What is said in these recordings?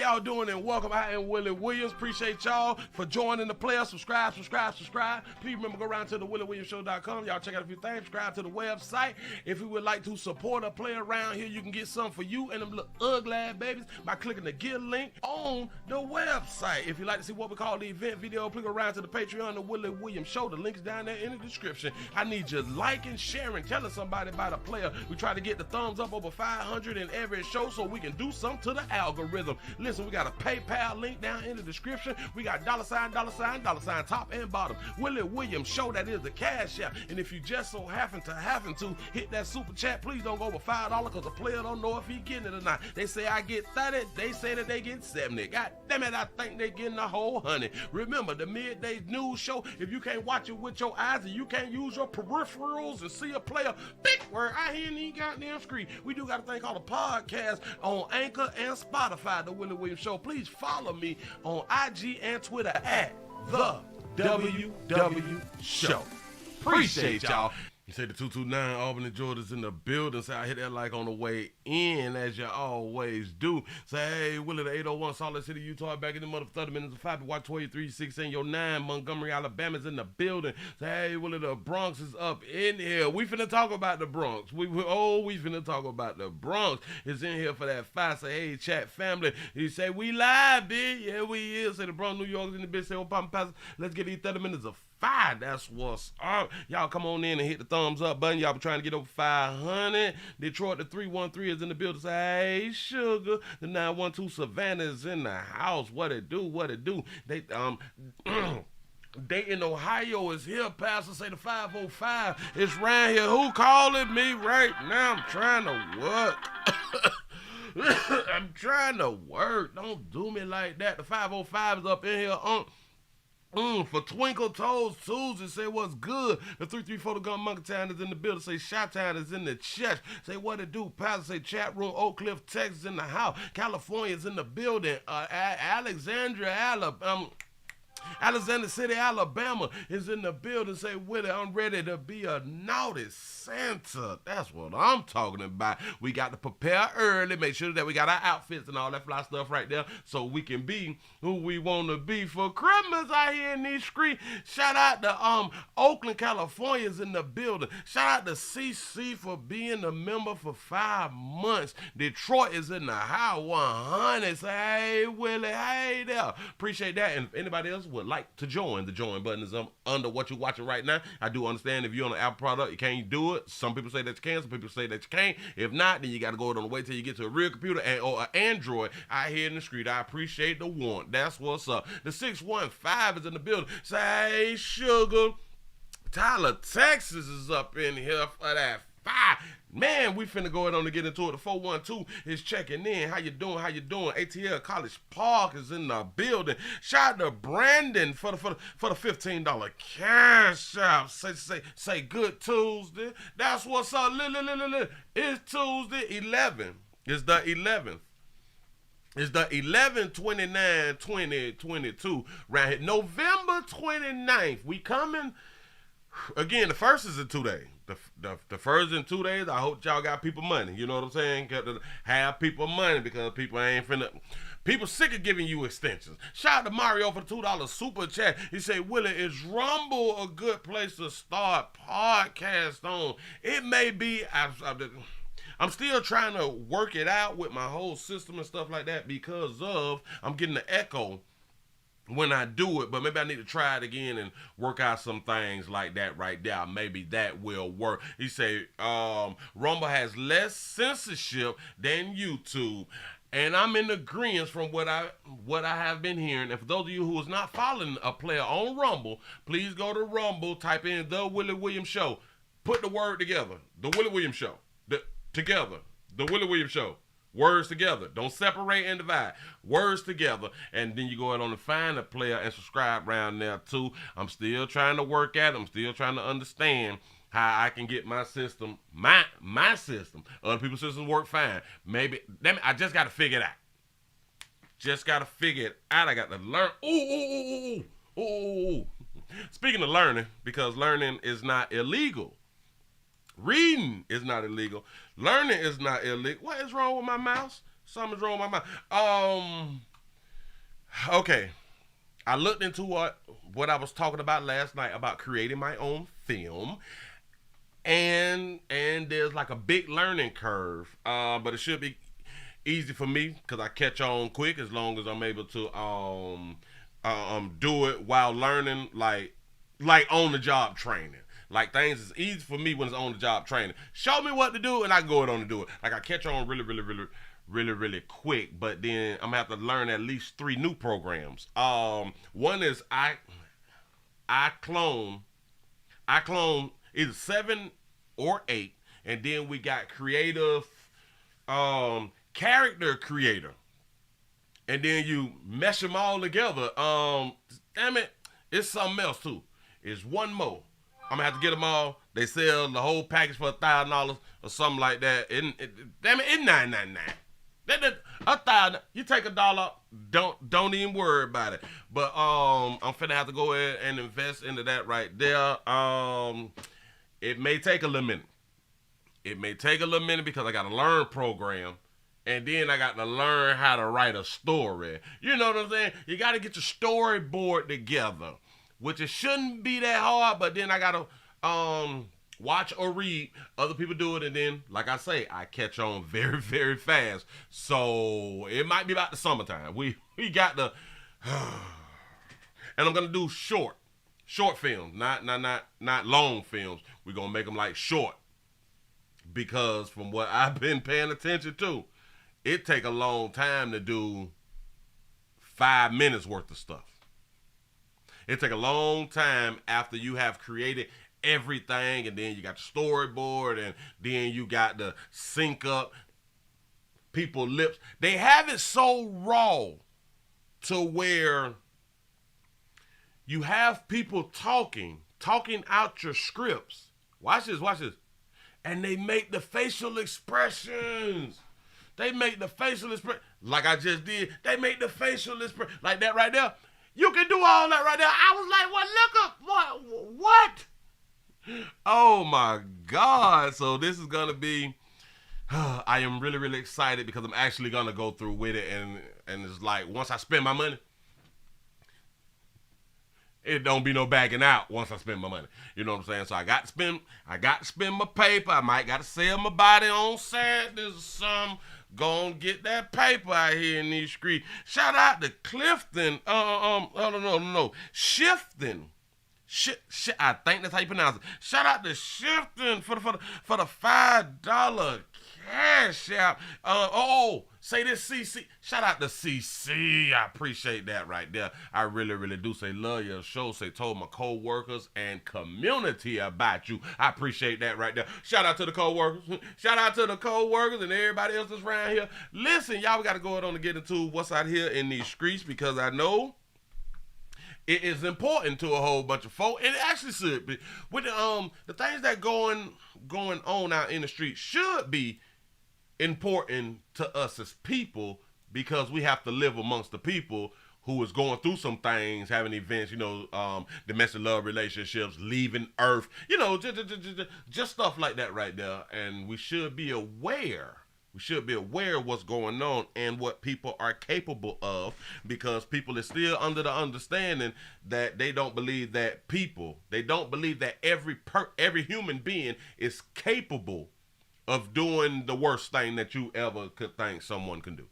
y'all doing, and welcome. I am Willie Williams. Appreciate y'all for joining the player. Subscribe. Please remember, go around to the WillieWilliamsShow.com. Y'all check out a few things. Subscribe to the website. If you would like to support a player around here, you can get something for you and them little ugly babies by clicking the Get link on the website. If you'd like to see what we call the event video, please go around to the Patreon, the Willie Williams Show. The link's down there in the description. I need you liking, sharing, telling somebody about a player. We try to get the thumbs up over 500 in every show so we can do something to the algorithm. Listen, we got a PayPal link down in the description. We got $, top and bottom. Willie Williams Show, that is the Cash App. And if you just so happen to hit that super chat, please don't go over $5 because the player don't know if he getting it or not. They say I get 30, they say that they get 70. God damn it, I think they getting a whole 100. Remember, the midday news show, if you can't watch it with your eyes and you can't use your peripherals and see a player, big word, I hear any goddamn screen. We do got a thing called a podcast on Anchor and Spotify, the Willie Williams Show. Please follow me on IG and Twitter at the WW Show. Appreciate y'all. You say the 229 Albany, Georgia's in the building. Say I hit that like on the way in, as you always do. Say, hey, Willie, the 801 Salt Lake City, Utah, back in the mother 30 minutes of 5. Watch 2316, your 9. Montgomery, Alabama's in the building. Say, hey, Willie, the Bronx is up in here. We finna talk about the Bronx. We finna talk about the Bronx. Is in here for that 5. Say, hey, chat family. He say, we live, bitch. Yeah, we is. Say, the Bronx, New York's in the bitch. Say, oh, Papa Pastor, let's get these 30 minutes of 5. That's what's up. Y'all come on in and hit the thumbs up button. Y'all been trying to get over 500. Detroit, the 313 is in the building. Say, hey, Sugar. The 912 Savannah is in the house. What it do? They, Dayton, Ohio is here. Pastor say the 505 is right here. Who calling me right now? I'm trying to work. I'm trying to work. Don't do me like that. The 505 is up in here. For Twinkle Toes Tuesday, say what's good. The 334 the Gun Monkey Town is in the building. Say Shot Town is in the chat. Say what it do. Pastor say chat room. Oak Cliff, Texas in the house. California's in the building. Alexander City, Alabama is in the building. Say, Willie, I'm ready to be a naughty Santa. That's what I'm talking about. We got to prepare early, make sure that we got our outfits and all that fly stuff right there so we can be who we want to be for Christmas out here in these streets. Shout out to Oakland, California is in the building. Shout out to CC for being a member for 5 months. Detroit is in the high 100. Say, hey, Willie, hey there. Appreciate that. And if anybody else would like to join, the join button is under what you're watching right now. I do understand if you're on an Apple product, you can't do it. Some people say that you can, some people say that you can't. If not, then you got to go on the way till you get to a real computer or an Android out here in the street. I appreciate the warrant. That's what's up. The 615 is in the building. Say, hey, Sugar. Tyler, Texas is up in here for that 5. Man, we finna go ahead on to get into it. The 412 is checking in. How you doing? ATL College Park is in the building. Shout out to Brandon for the $15 cash out. Say good Tuesday. That's what's up. It's Tuesday 11. It's the 11th. It's the 11/29/2022 right here. November 29th. We coming. Again, the first is in 2 days. The first in 2 days, I hope y'all got people money. You know what I'm saying? Got to have people money because people ain't finna. People sick of giving you extensions. Shout out to Mario for the $2 super chat. He said, Willie, is Rumble a good place to start podcast on? It may be. I'm still trying to work it out with my whole system and stuff like that because I'm getting the echo when I do it, but maybe I need to try it again and work out some things like that right there. Maybe that will work. He said, Rumble has less censorship than YouTube. And I'm in agreement from what I have been hearing. And for those of you who is not following a player on Rumble, please go to Rumble, type in The Willie Williams Show. Put the word together. The Willie Williams Show. The Willie Williams Show. Words together. Don't separate and divide. Words together. And then you go ahead on and find a player and subscribe around there too. I'm still trying to work at it. I'm still trying to understand how I can get my system, my system. Other people's systems work fine. Maybe, I just got to figure it out. I got to learn. Ooh. Speaking of learning, because learning is not illegal. Reading is not illegal. Learning is not illegal. What is wrong with my mouse? Something's wrong with my mouse. Okay. I looked into what I was talking about last night about creating my own film, and there's like a big learning curve, but it should be easy for me because I catch on quick as long as I'm able to do it while learning, like on the job training. Like things is easy for me when it's on the job training. Show me what to do and I can go it on to do it. Like I catch on really quick, but then I'm gonna have to learn at least 3 new programs. One is I clone either 7 or 8, and then we got creative character creator, and then you mesh them all together. Damn it, it's something else too. It's one more. I'm gonna have to get them all. They sell the whole package for $1,000 or something like that. Damn it, it's $9.99. $1,000. You take $1. Don't even worry about it. But I'm finna have to go ahead and invest into that right there. It may take a little minute. Because I gotta learn program. And then I got to learn how to write a story. You know what I'm saying? You got to get your storyboard together, which it shouldn't be that hard. But then I got to watch or read other people do it. And then, like I say, I catch on very, very fast. So it might be about the summertime. We got the... And I'm going to do short films, not long films. We're going to make them like short. Because from what I've been paying attention to, it take a long time to do 5 minutes worth of stuff. It take a long time after you have created everything, and then you got the storyboard, and then you got the sync up people's lips. They have it so raw to where you have people talking out your scripts. Watch this. And they make the facial expressions. Like I just did. They make the facial expression like that right there. You can do all that right there. I was like, well, look up. What? Oh my God. So this is going to be, I am really, really excited because I'm actually going to go through with it. And it's like, once I spend my money, it don't be no backing out once I spend my money. You know what I'm saying? So I got to spend my paper. I might got to sell my body on Saturday or something. Go and get that paper out here in these streets. Shout out to Clifton. No. Shifton. I think that's how you pronounce it. Shout out to Shifton for the $5 cash out. Say this CC. Shout out to CC. I appreciate that right there. I really, really do. Say love your show. Say told my co-workers and community about you. I appreciate that right there. Shout out to the co-workers. Shout out to the co-workers and everybody else that's around here. Listen, y'all, we got to go on and get into what's out here in these streets because I know it is important to a whole bunch of folk, and it actually should be. With the things that going on out in the street should be important to us as people because we have to live amongst the people who is going through some things, having events, domestic love relationships, leaving Earth, just stuff like that right there. And we should be aware. We should be aware of what's going on and what people are capable of because people are still under the understanding that they don't believe that every human being is capable of doing the worst thing that you ever could think someone can do.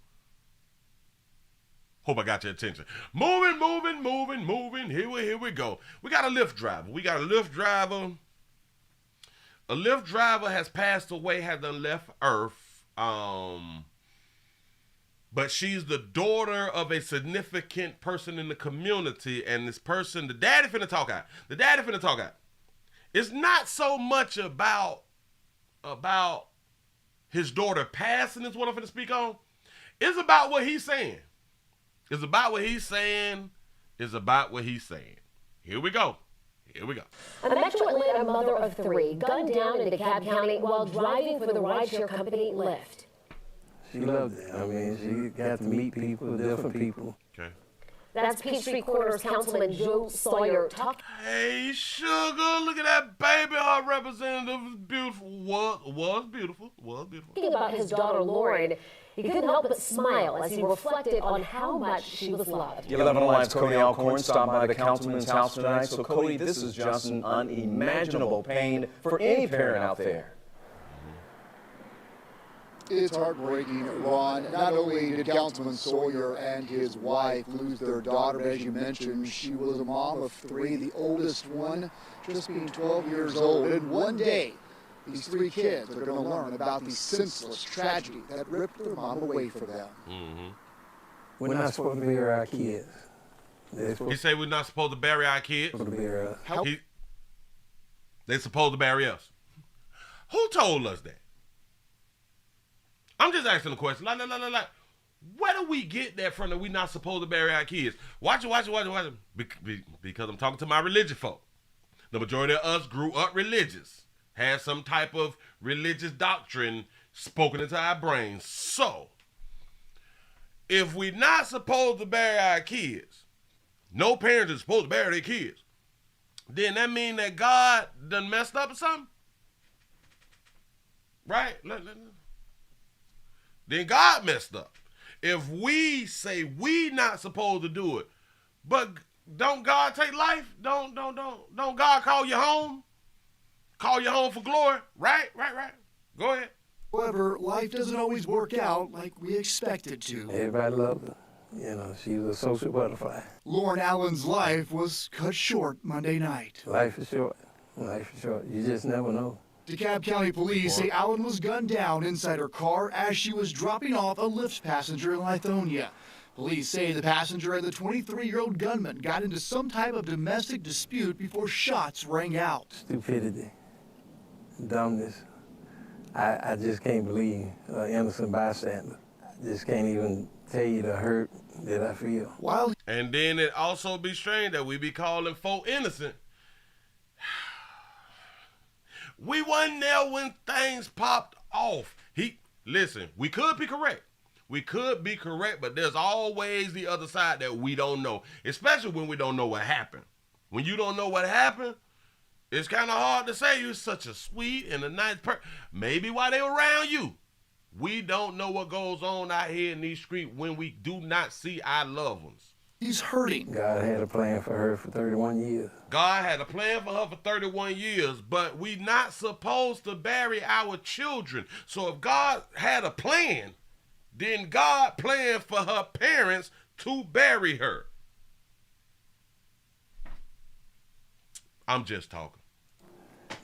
Hope I got your attention. Moving. Here we go. We got a Lyft driver. A Lyft driver has passed away, has done left Earth. But she's the daughter of a significant person in the community, and this person, the daddy finna talk out. It's not so much about his daughter passing is what I'm finna speak on. It's about what he's saying. Here we go. A Metro Atlanta mother of 3 gunned down in DeKalb County while driving for the rideshare company Lyft. She loved it. I mean, she got to meet people, different people. Okay. That's Peachtree Corners Councilman Joe Sawyer talking. Hey, sugar, look at that baby. Our representative is beautiful. Was beautiful. About his daughter Lauren. He couldn't help but smile as he reflected on how much she was loved. 11 Alive's Cody Alcorn stopped by the councilman's house tonight. So, Cody, this is just an unimaginable pain for any parent out there. It's heartbreaking, Ron. Not only did Councilman Sawyer and his wife lose their daughter, but as you mentioned, she was a mom of 3, the oldest one just being 12 years old. And one day, these 3 kids are going to learn about the senseless tragedy that ripped their mom away from them. We're not supposed to bury our kids. He said we're not supposed to bury our kids. Supposed to bury us. They're supposed to bury us. Who told us that? I'm just asking a question. Like, where do we get that from that we're not supposed to bury our kids? Watch it. Because I'm talking to my religious folk. The majority of us grew up religious. Had some type of religious doctrine spoken into our brains. So, if we're not supposed to bury our kids, no parents are supposed to bury their kids, then that mean that God done messed up or something? Right? Then God messed up. If we say we not supposed to do it, but don't God take life? Don't God call you home? Call you home for glory? Right. Go ahead. However, life doesn't always work out like we expect it to. Everybody loved her. You know, she was a social butterfly. Lauren Allen's life was cut short Monday night. Life is short. You just never know. DeKalb County Police say Allen was gunned down inside her car as she was dropping off a Lyft passenger in Lithonia. Police say the passenger and the 23-year-old gunman got into some type of domestic dispute before shots rang out. Stupidity. Dumbness. I just can't believe an innocent bystander. I just can't even tell you the hurt that I feel. And then it also be strange that we be calling folk innocent. We wasn't there when things popped off. Listen, we could be correct. But there's always the other side that we don't know, especially when we don't know what happened. When you don't know what happened, it's kind of hard to say you're such a sweet and a nice person. Maybe while they were around you. We don't know what goes on out here in these streets when we do not see our loved ones. He's hurting. God had a plan for her for 31 years. God had a plan for her for 31 years, but we not supposed to bury our children. So if God had a plan, then God planned for her parents to bury her. I'm just talking.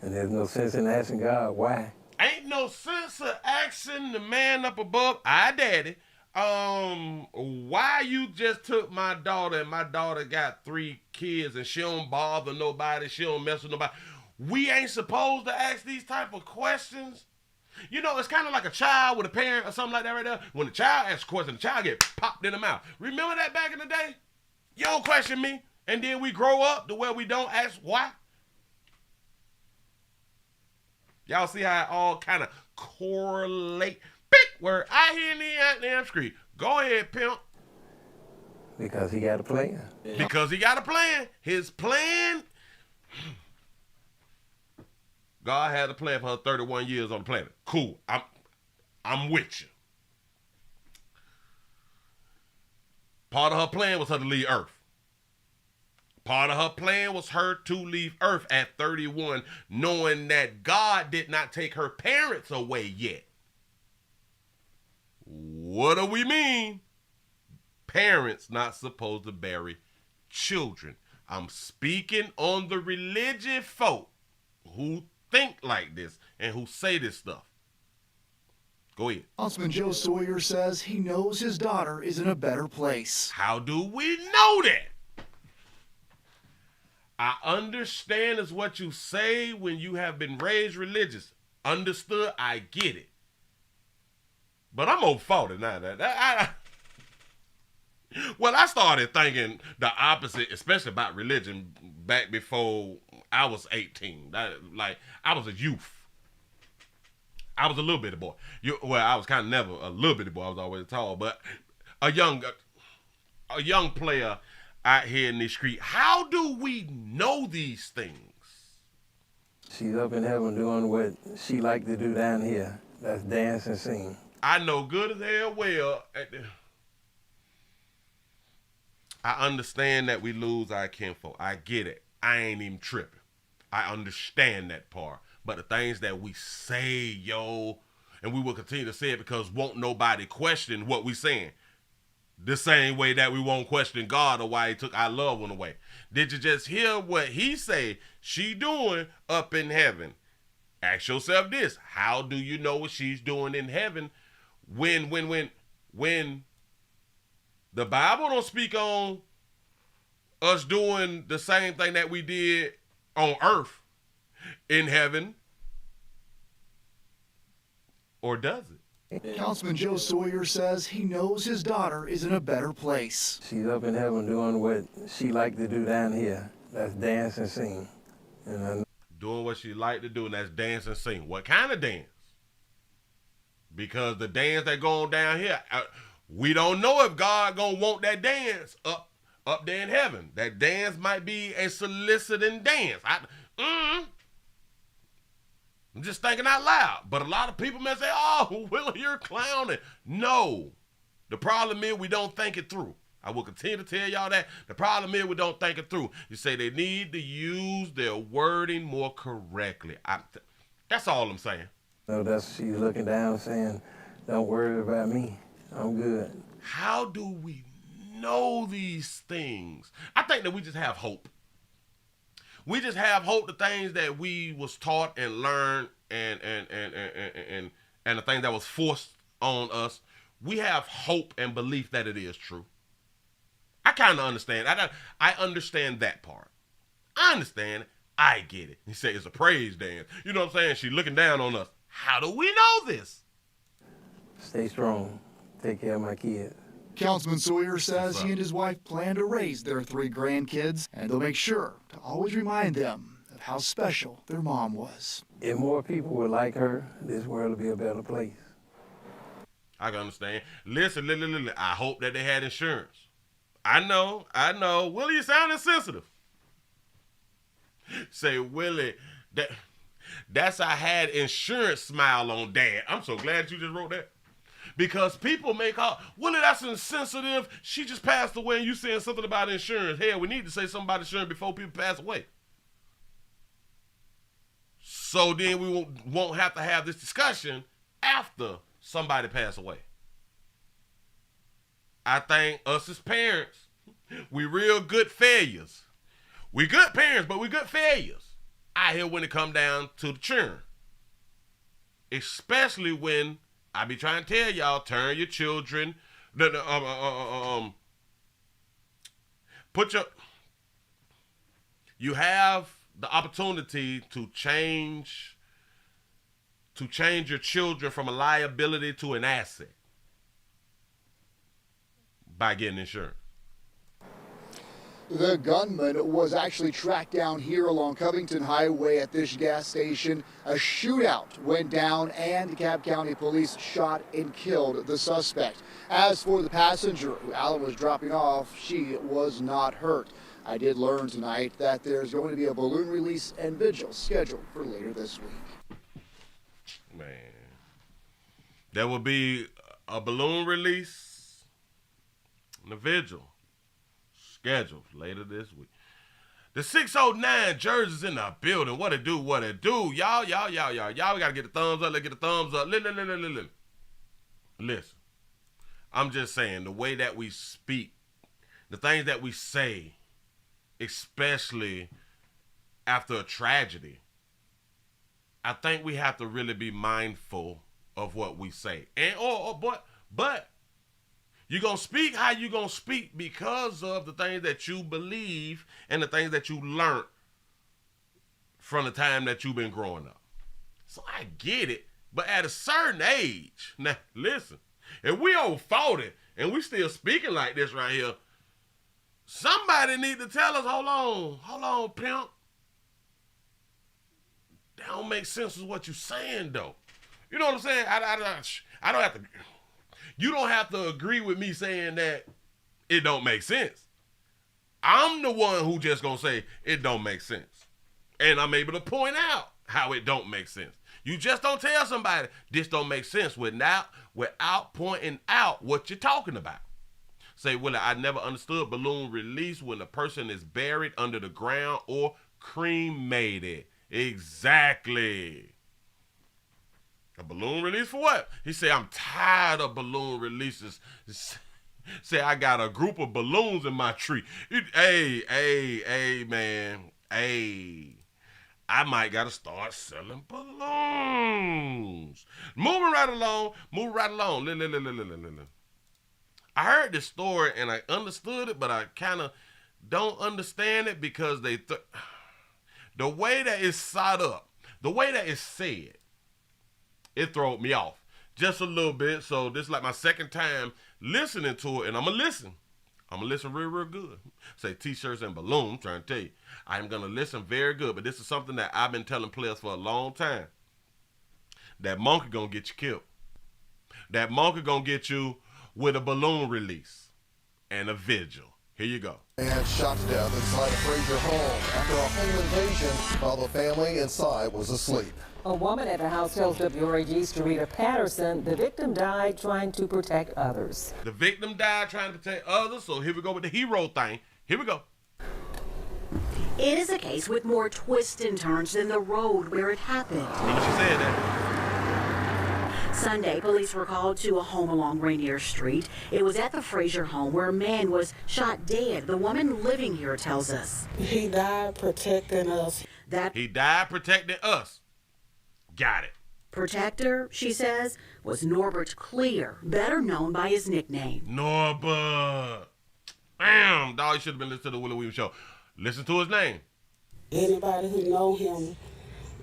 And there's no sense in asking God why. Ain't no sense of asking the man up above, our daddy, why you just took my daughter and my daughter got 3 kids and she don't bother nobody, she don't mess with nobody. We ain't supposed to ask these type of questions. You know, it's kind of like a child with a parent or something like that right there. When the child asks a question, the child get popped in the mouth. Remember that back in the day? You don't question me. And then we grow up to where we don't ask why. Y'all see how it all kind of correlate? Big word. I hear in the damn street. Go ahead, pimp. Because he got a plan. Because he got a plan. His plan. God had a plan for her 31 years on the planet. Cool. I'm with you. Part of her plan was her to leave Earth. Part of her plan was her to leave Earth at 31, knowing that God did not take her parents away yet. What do we mean? Parents not supposed to bury children. I'm speaking on the religious folk who think like this and who say this stuff. Go ahead. Councilman Joe Sawyer says he knows his daughter is in a better place. How do we know that? I understand is what you say when you have been raised religious. Understood, I get it. But I'm over 40 now. I started thinking the opposite, especially about religion, back before I was 18. I was a youth. I was a little bitty boy. I was kind of never a little bitty boy. I was always tall, but a young player. out here in the street. How do we know these things? She's up in heaven doing what she like to do down here. That's dance and sing. I know good as hell well. I understand that we lose our kinfolk. I get it. I ain't even tripping. I understand that part. But the things that we say, yo, and we will continue to say it because won't nobody question what we saying. The same way that we won't question God or why he took our loved one away. Did you just hear what he say she doing up in heaven? Ask yourself this. How do you know what she's doing in heaven when the Bible don't speak on us doing the same thing that we did on earth in heaven? Or does it? Councilman Joe Sawyer says he knows his daughter is in a better place. She's up in heaven doing what she like to do down here. That's dance and sing. And doing what she like to do, and that's dance and sing. What kind of dance? Because the dance that go on down here, we don't know if God gonna want that dance up there in heaven. That dance might be a soliciting dance. I'm just thinking out loud. But a lot of people may say, oh, Willie, you're clowning. No. The problem is we don't think it through. I will continue to tell y'all that. The problem is we don't think it through. You say they need to use their wording more correctly. That's all I'm saying. no, that's she's looking down saying, don't worry about me. I'm good. How do we know these things? I think that we just have hope. We just have hope the things that we was taught and learned and the things that was forced on us. We have hope and belief that it is true. I kind of understand. I understand that part. I understand. I get it. He said it's a praise dance. You know what I'm saying? She's looking down on us. How do we know this? Stay strong. Take care of my kids. Councilman Sawyer says he and his wife plan to raise their 3 grandkids, and they'll make sure to always remind them of how special their mom was. If more people were like her, this world would be a better place. I can understand. Listen, I hope that they had insurance. I know. Willie, you sound insensitive. Say, Willie, that's I had insurance smile on Dad. I'm so glad you just wrote that. Because people make out, Willie, that's insensitive. She just passed away and you saying something about insurance. Hell, we need to say something about insurance before people pass away. So then we won't have to have this discussion after somebody pass away. I think us as parents, we real good failures. We good parents, but we good failures out here when it come down to the children. Especially when I be trying to tell y'all, turn your children, you have the opportunity to change your children from a liability to an asset by getting insurance. The gunman was actually tracked down here along Covington Highway at this gas station. A shootout went down and DeKalb County police shot and killed the suspect. As for the passenger who Alan was dropping off, she was not hurt. I did learn tonight that there's going to be a balloon release and vigil scheduled for later this week. Man, there will be a balloon release and a vigil scheduled later this week. The 609 Jersey's in the building. What it do? Y'all, we gotta get the thumbs up. Let's get the thumbs up. Listen, I'm just saying, the way that we speak, the things that we say, especially after a tragedy, I think we have to really be mindful of what we say. And but you're going to speak how you're going to speak because of the things that you believe and the things that you learned from the time that you've been growing up. So I get it, but at a certain age, now listen, if we over 40 and we still speaking like this right here, somebody need to tell us, hold on, pimp. That don't make sense with what you're saying, though. You know what I'm saying? I don't have to... You don't have to agree with me saying that it don't make sense. I'm the one who just gonna say it don't make sense. And I'm able to point out how it don't make sense. You just don't tell somebody this don't make sense without pointing out what you're talking about. Say, Willie, I never understood balloon release when the person is buried under the ground or cremated. Exactly. A balloon release for what? He said, I'm tired of balloon releases. Say, I got a group of balloons in my tree. Hey, man. Hey. I might got to start selling balloons. Moving right along. I heard this story and I understood it, but I kind of don't understand it because the way that it's set up, the way that it's said, it throw me off just a little bit. So this is like my second time listening to it, and I'm going to listen. I'm going to listen real good. Say t-shirts and balloons, I'm trying to tell you. I'm going to listen very good, but this is something that I've been telling players for a long time. That monkey going to get you killed. That monkey going to get you with a balloon release and a vigil. Here you go. And shot to death inside a Fraser home after a home invasion while the family inside was asleep. A woman at the house tells WRAG Starita Patterson the victim died trying to protect others. The victim died trying to protect others, so here we go with the hero thing. Here we go. It is a case with more twists and turns than the road where it happened. She said that. Sunday, police were called to a home along Rainier Street. It was at the Fraser home where a man was shot dead. The woman living here tells us. He died protecting us. He died protecting us. Got it. Protector, she says, was Norbert Clear, better known by his nickname. Norbert. Bam, dog, you should have been listening to the Willie Williams Show. Listen to his name. Anybody who know him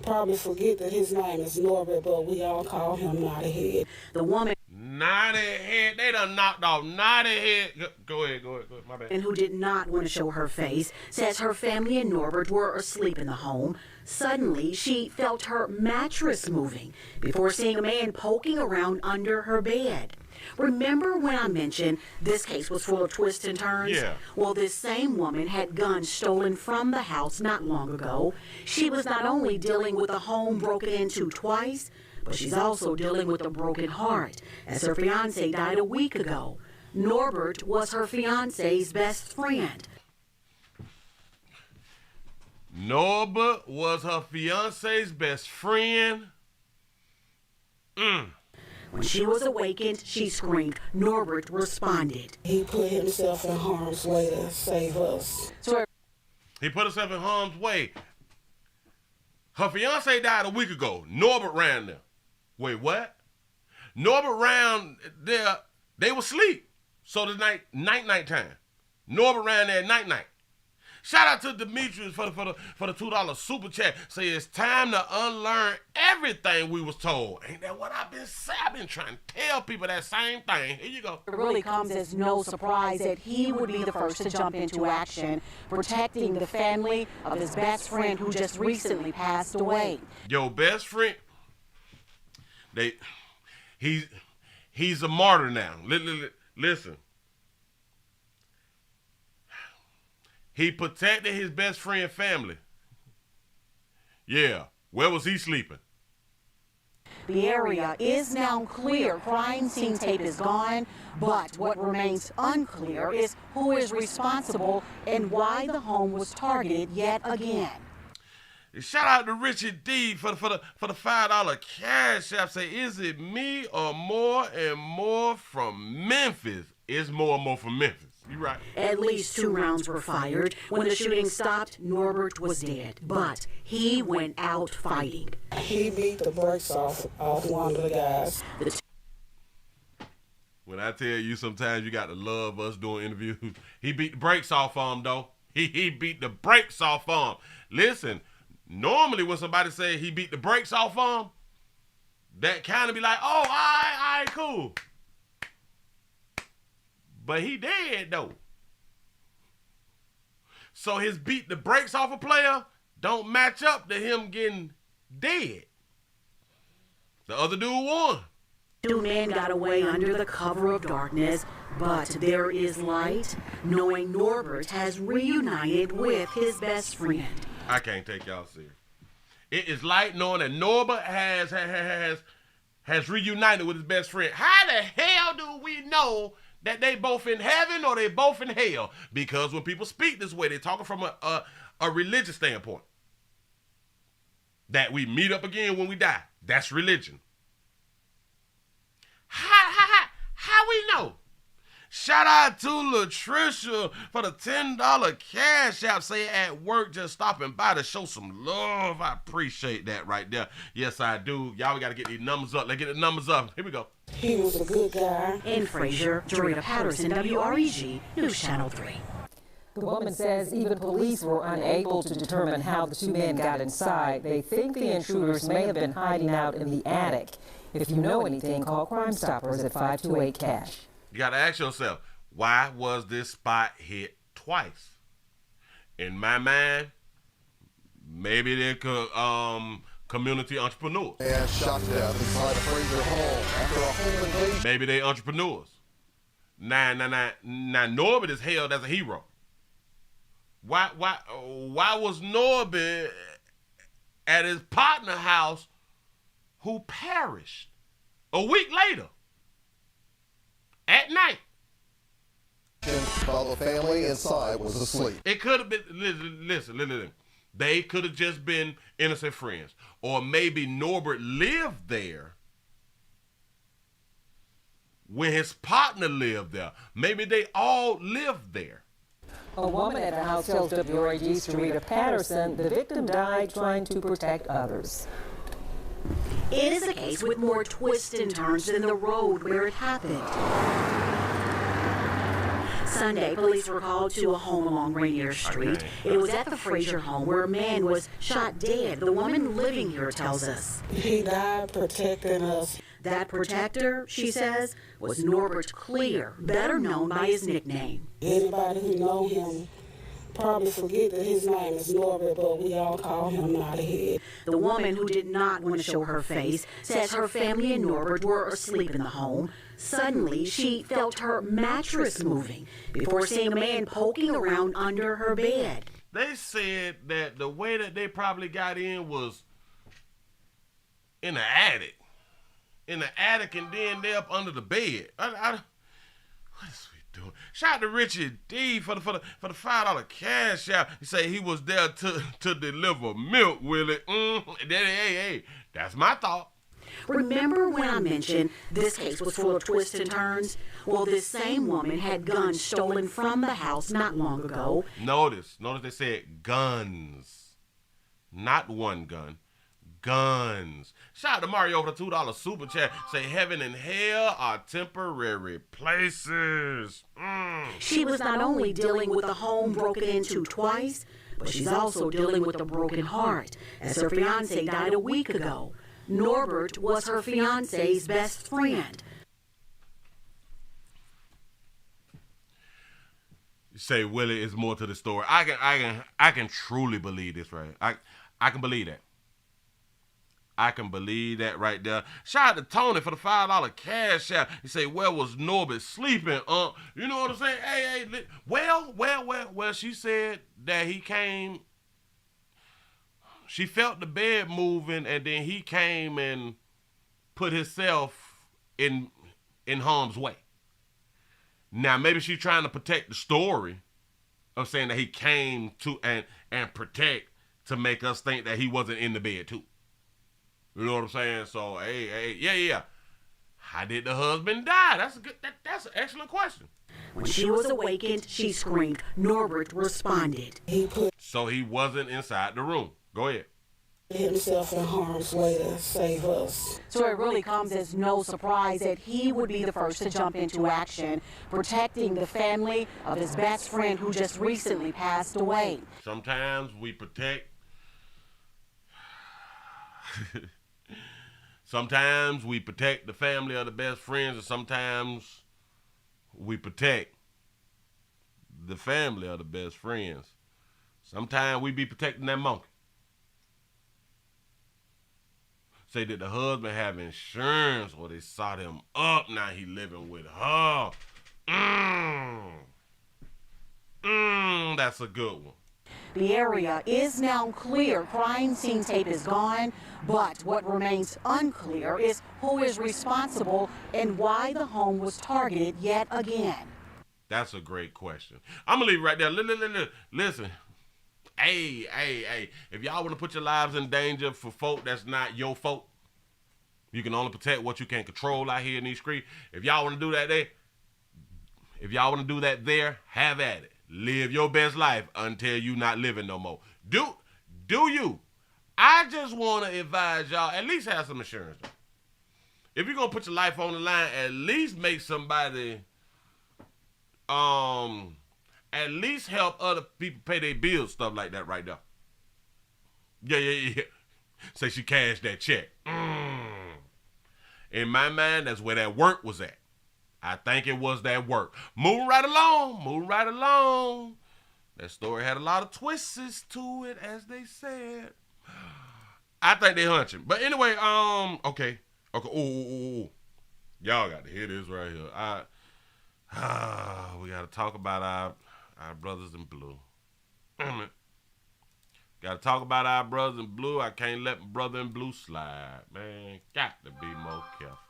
probably forget that his name is Norbert, but we all call him Naughty Head. The woman. Naughty Head. They done knocked off Naughty Head. Go ahead. My bad. And who did not want to show her face, says her family and Norbert were asleep in the home. Suddenly, she felt her mattress moving before seeing a man poking around under her bed. Remember when I mentioned this case was full of twists and turns? Yeah. Well, this same woman had guns stolen from the house not long ago. She was not only dealing with a home broken into twice, but she's also dealing with a broken heart, as her fiancé died a week ago. Norbert was her fiancé's best friend. Norbert was her fiancé's best friend. When she was awakened, she screamed. Norbert responded. He put himself in harm's way to save us. He put himself in harm's way. Her fiancé died a week ago. Norbert ran there. Wait, what? Norbert ran there. They were asleep. So the night time. Norbert ran there at night. Shout out to Demetrius for the $2 super chat. Say it's time to unlearn everything we was told. Ain't that what I've been saying? I've been trying to tell people that same thing. Here you go. It really comes as no surprise that he would be the first to jump into action, protecting the family of his best friend who just recently passed away. Your best friend, he's a martyr now. Listen. He protected his best friend's family. Yeah. Where was he sleeping? The area is now clear. Crime scene tape is gone, but what remains unclear is who is responsible and why the home was targeted yet again. Shout out to Richard D for the $5 cash app. Say, is it me or more and more from Memphis? It's more and more from Memphis. You right. At least 2 rounds were fired. When the shooting stopped, Norbert was dead, but he went out fighting. He beat the brakes off one of the guys. When I tell you sometimes you got to love us doing interviews, he beat the brakes off on him, though. He beat the brakes off on him. Listen, normally when somebody say he beat the brakes off on him, that kind of be like, oh, all right, cool. But he dead, though. So his beat the brakes off a player don't match up to him getting dead. The other dude won. Two men got away under the cover of darkness, but there is light, knowing Norbert has reunited with his best friend. I can't take y'all serious. It is light knowing that Norbert has reunited with his best friend. How the hell do we know that they both in heaven or they both in hell? Because when people speak this way, they're talking from a religious standpoint. That we meet up again when we die. That's religion. How we know? Shout out to Latricia for the $10 cash app. Say at work, just stopping by to show some love. I appreciate that right there. Yes, I do. Y'all, we got to get these numbers up. Let's get the numbers up. Here we go. He was a good guy. In Fraser, Dorita Patterson, WREG, News Channel 3. The woman says even police were unable to determine how the two men got inside. They think the intruders may have been hiding out in the attic. If you know anything, call Crime Stoppers at 528-CASH. You got to ask yourself, why was this spot hit twice? In my mind, maybe they're community entrepreneurs. And shot to death inside a Fraser home after a home invasion. Maybe they entrepreneurs. Now Norbert is hailed as a hero. Why was Norbert at his partner house who perished a week later at night? While the family inside was asleep. It could have been, listen. They could have just been innocent friends. Or maybe Norbert lived there when his partner lived there. Maybe they all lived there. A woman at the house tells WREG's Dorita Patterson the victim died trying to protect others. It is a case with more twists and turns than the road where it happened. Sunday, police were called to a home along Rainier Street. It was at the Fraser home where a man was shot dead. The woman living here tells us. He died protecting us. That protector, she says, was Norbert Clear, better known by his nickname. Anybody who know him probably forget that his name is Norbert, but we all call him Knothead. The woman, who did not want to show her face, says her family and Norbert were asleep in the home. Suddenly, she felt her mattress moving before seeing a man poking around under her bed. They said that the way that they probably got in was in the attic. In the attic, and then they're up under the bed. What is we doing? Shout out to Richard D for the $5 cash out. He say he was there to deliver milk, Willie. Hey, that's my thought. Remember when I mentioned this case was full of twists and turns? Well, this same woman had guns stolen from the house not long ago. Notice they said guns. Not one gun. Guns. Shout out to Mario for the $2 super chat. Say heaven and hell are temporary places. She was not only dealing with a home broken into twice, but she's also dealing with a broken heart, as her fiance died a week ago. Norbert was her fiance's best friend. You say Willie is more to the story. I can truly believe this, right? I can believe that. I can believe that right there. Shout out to Tony for the $5 cash out. He say, where was Norbert sleeping? You know what I'm saying? Hey, well, she said that he came. She felt the bed moving, and then he came and put himself in harm's way. Now, maybe she's trying to protect the story of saying that he came to and protect to make us think that he wasn't in the bed too. You know what I'm saying? So, yeah. How did the husband die? That's an excellent question. When she was awakened, she screamed. Norbert responded. So he wasn't inside the room. Go ahead. Himself in harm's way to save us. So it really comes as no surprise that he would be the first to jump into action, protecting the family of his best friend who just recently passed away. Sometimes we protect. Sometimes we protect the family of the best friends, and sometimes we protect the family of the best friends. Sometimes we be protecting that monkey. say that the husband have insurance or they sought him up. Now he living with her. That's a good one. The area is now clear. Crime scene tape is gone, but what remains unclear is who is responsible and why the home was targeted yet again. That's a great question. I'm gonna leave it right there. Listen. Hey. If y'all want to put your lives in danger for folk that's not your folk, you can only protect what you can control out here in these streets. If y'all want to do that there, have at it. Live your best life until you not living no more. Do you? I just want to advise y'all, at least have some insurance. If you're going to put your life on the line, at least make somebody, at least help other people pay their bills, stuff like that right there. Yeah. Say she cashed that check. In my mind, that's where that work was at. I think it was that work. Moving right along. That story had a lot of twists to it, as they said. I think they hunching. But anyway, okay. Ooh. Y'all got to hear this right here. We got to talk about our brothers in blue. Got to talk about our brothers in blue. I can't let my brother in blue slide, man. Got to be more careful.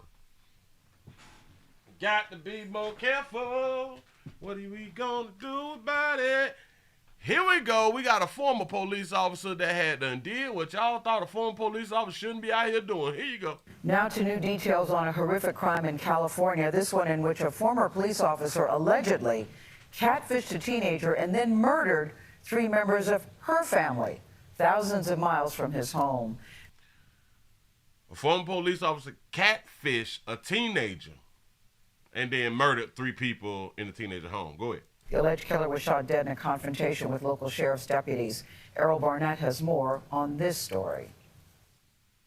Got to be more careful. What are we gonna do about it? Here we go. We got a former police officer that had done did what y'all thought a former police officer shouldn't be out here doing. Here you go. Now to new details on a horrific crime in California. This one in which a former police officer allegedly catfished a teenager and then murdered 3 members of her family, thousands of miles from his home. A former police officer catfished a teenager and then murdered 3 people in the teenager home. Go ahead. The alleged killer was shot dead in a confrontation with local sheriff's deputies. Errol Barnett has more on this story.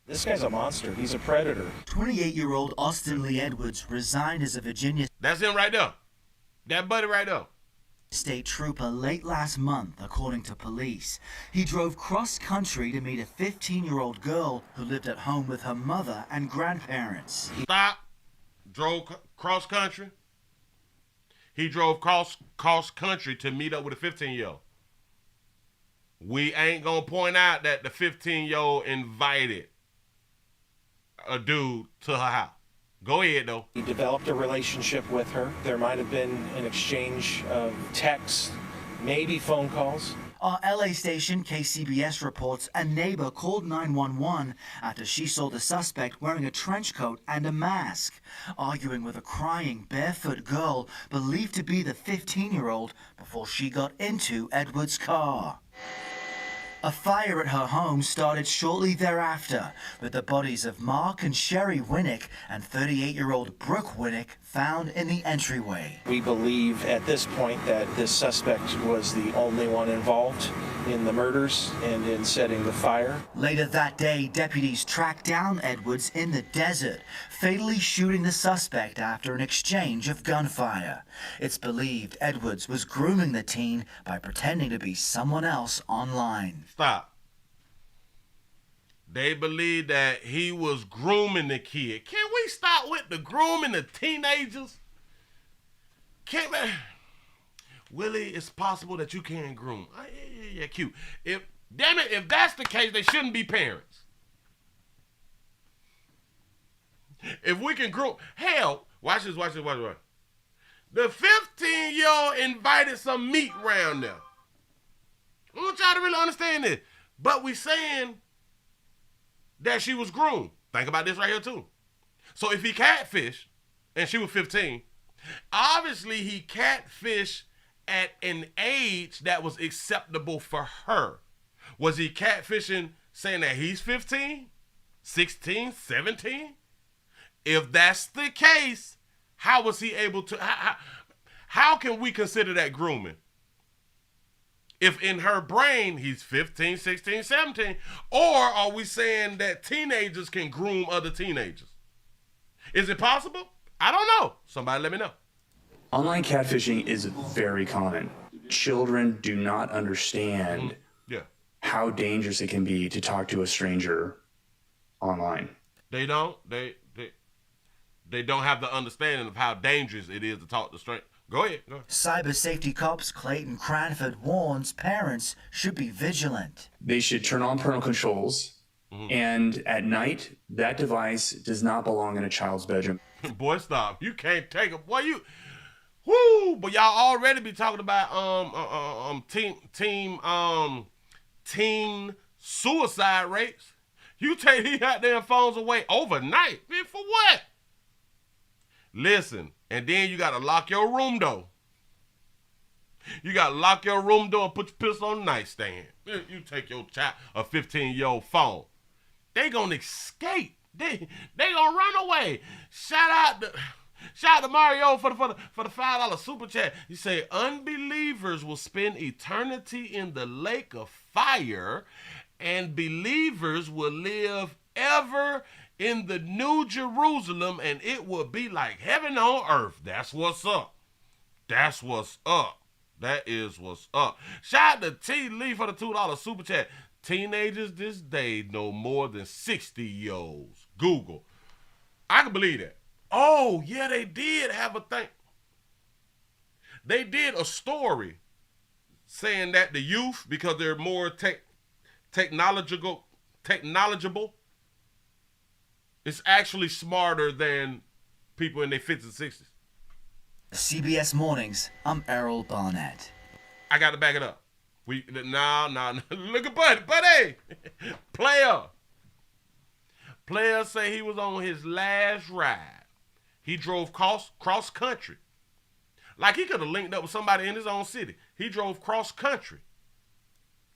This guy's a monster. He's a predator. 28-year-old Austin Lee Edwards resigned as a Virginia That's him right there. That buddy right there. State trooper late last month, according to police. He drove cross-country to meet a 15-year-old girl who lived at home with her mother and grandparents. Stop. Drove cross country. He drove cross country to meet up with a 15-year-old. We ain't gonna point out that the 15-year-old invited a dude to her house. Go ahead though. He developed a relationship with her. There might have been an exchange of texts, maybe phone calls. Our LA station, KCBS, reports a neighbor called 911 after she saw the suspect wearing a trench coat and a mask, arguing with a crying, barefoot girl believed to be the 15-year-old before she got into Edwards' car. A fire at her home started shortly thereafter, with the bodies of Mark and Sherry Winnick and 38-year-old Brooke Winnick found in the entryway. We believe at this point that this suspect was the only one involved in the murders and in setting the fire. Later that day, deputies tracked down Edwards in the desert, fatally shooting the suspect after an exchange of gunfire. It's believed Edwards was grooming the teen by pretending to be someone else online. Stop. They believe that he was grooming the kid. Can we stop with the grooming the teenagers? Can't we? Willie, it's possible that you can groom. Yeah, cute. Damn it, if that's the case, they shouldn't be parents. If we can groom, hell, watch this. The 15-year-old invited some meat round there. I want y'all to really understand this. But we saying that she was groomed. Think about this right here too. So if he catfished and she was 15, obviously he catfished at an age that was acceptable for her. Was he catfishing saying that he's 15, 16, 17? If that's the case, how was he able to, how can we consider that grooming? If in her brain he's 15, 16, 17, or are we saying that teenagers can groom other teenagers? Is it possible? I don't know. Somebody let me know. Online catfishing is very common. Children do not understand how dangerous it can be to talk to a stranger online. They don't. They don't have the understanding of how dangerous it is to talk to strangers. Go ahead. Cyber safety cops Clayton Cranford warns parents should be vigilant. They should turn on parental controls, and at night, that device does not belong in a child's bedroom. Boy, stop. You can't take it. Boy, you... Whoo! But y'all already be talking about teen suicide rates. You take these goddamn phones away overnight. Man, for what? Listen, and then you got to lock your room door. You got to lock your room door and put your pistol on the nightstand. You take your child, a 15-year-old phone. They gonna escape. They gonna run away. Shout out to Mario for the $5 super chat. You say unbelievers will spend eternity in the lake of fire, and believers will live ever in the New Jerusalem, and it will be like heaven on earth. That's what's up. That's what's up. That is what's up. Shout out to T. Lee for the $2 super chat. Teenagers this day know more than 60-year-olds. Google. I can believe that. Oh, yeah, they did have a thing. They did a story saying that the youth, because they're more technological, it's actually smarter than people in their 50s and 60s. CBS Mornings, I'm Errol Barnett. I got to back it up. No. Look at Buddy. Player say he was on his last ride. He drove cross country. Like he could have linked up with somebody in his own city. He drove cross country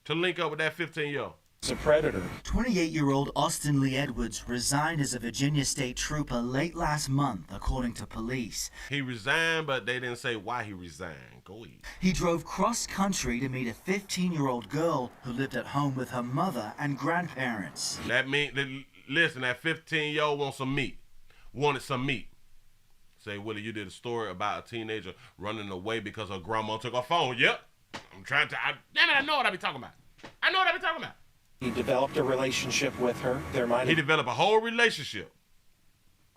to link up with that 15-year-old. It's a predator. 28-year-old Austin Lee Edwards resigned as a Virginia State Trooper late last month, according to police. He resigned, but they didn't say why he resigned. Go ahead. He drove cross-country to meet a 15-year-old girl who lived at home with her mother and grandparents. Listen, that 15-year-old wanted some meat. Say, Willie, you did a story about a teenager running away because her grandma took her phone. Yep. Damn it, I know what I be talking about. He developed a relationship with her. He developed a whole relationship.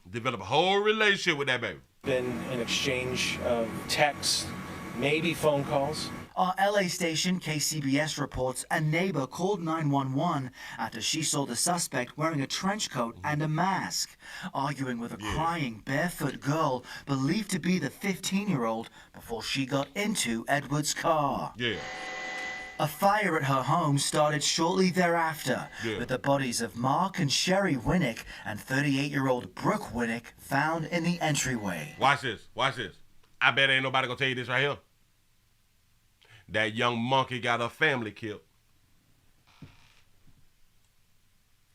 With that baby. Been an exchange of texts, maybe phone calls. Our LA station, KCBS, reports a neighbor called 911 after she saw the suspect wearing a trench coat and a mask, arguing with a crying, barefoot girl believed to be the 15-year-old before she got into Edwards' car. Yeah. A fire at her home started shortly thereafter, with the bodies of Mark and Sherry Winnick and 38-year-old Brooke Winnick found in the entryway. Watch this. I bet ain't nobody gonna tell you this right here. That young monkey got her family killed.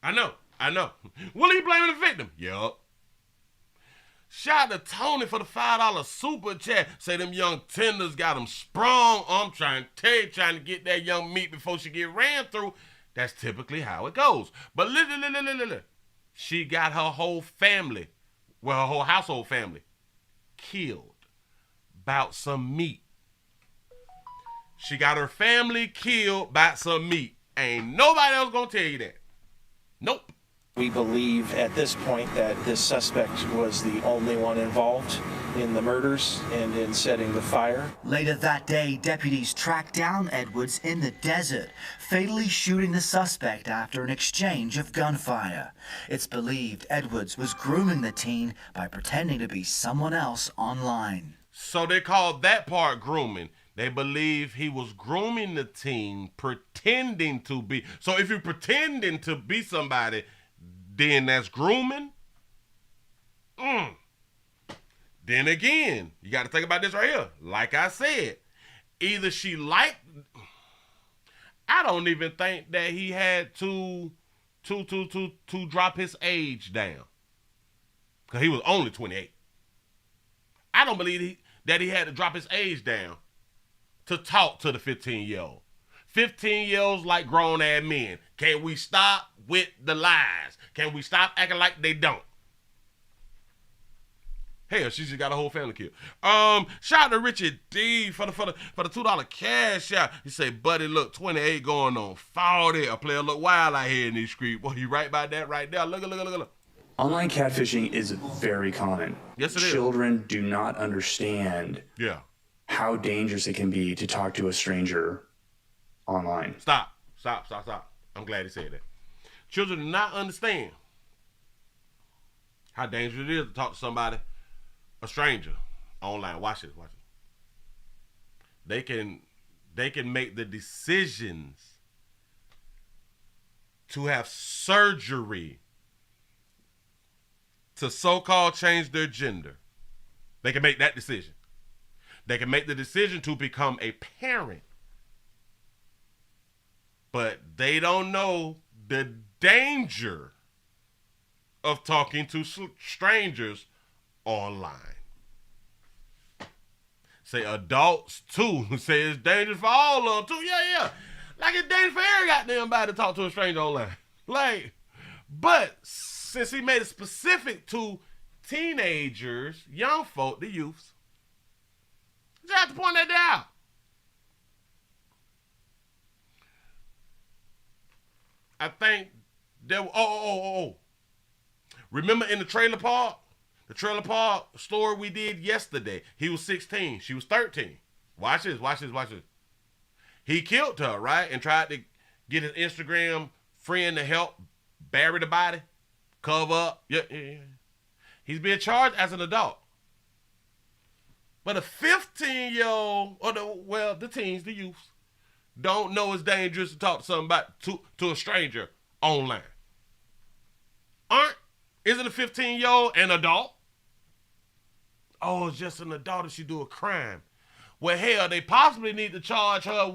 I know. Willie, you blaming the victim? Yup. Shout out to Tony for the $5 super chat. Say them young tenders got them sprung. I'm trying to get that young meat before she get ran through. That's typically how it goes. But listen. She got her whole family, her whole household family, killed about some meat. She got her family killed about some meat. Ain't nobody else gonna tell you that. Nope. We believe at this point that this suspect was the only one involved in the murders and in setting the fire. Later that day, deputies tracked down Edwards in the desert, fatally shooting the suspect after an exchange of gunfire. It's believed Edwards was grooming the teen by pretending to be someone else online. So they called that part grooming. They believe he was grooming the teen, pretending to be. So if you're pretending to be somebody, then that's grooming. Then again, you got to think about this right here. Like I said, either she liked. I don't even think that he had to drop his age down, because he was only 28. I don't believe that he had to drop his age down to talk to the 15-year-old. 15-year-olds like grown-ass men. Can we stop with the lies? Can we stop acting like they don't? Hell, she just got a whole family killed. Shout out to Richard D for the $2 cash out. He say, buddy, look, 28 going on 40. A player look wild out here in these streets. Boy, you right about that right there. Look. Online catfishing is very common. Yes, it is. Children do not understand Yeah. how dangerous it can be to talk to a stranger online. Stop. I'm glad he said that. Children do not understand how dangerous it is to talk to somebody, a stranger, online. Watch it. They can make the decisions to have surgery to so-called change their gender. They can make that decision. They can make the decision to become a parent. But they don't know the danger of talking to strangers online. Say adults too. Say it's dangerous for all of them too. Yeah. Like it's dangerous for every goddamn body to talk to a stranger online. But since he made it specific to teenagers, young folk, the youths, you have to point that out. I think there. Remember in the trailer park story we did yesterday? He was 16. She was 13. Watch this. He killed her, right? And tried to get his Instagram friend to help bury the body, cover up. Yeah. He's being charged as an adult. But a 15-year-old, or the teens, the youths, don't know it's dangerous to talk to somebody, to a stranger online. Isn't a 15-year-old an adult? Oh, it's just an adult if she do a crime. Well, hell, they possibly need to charge her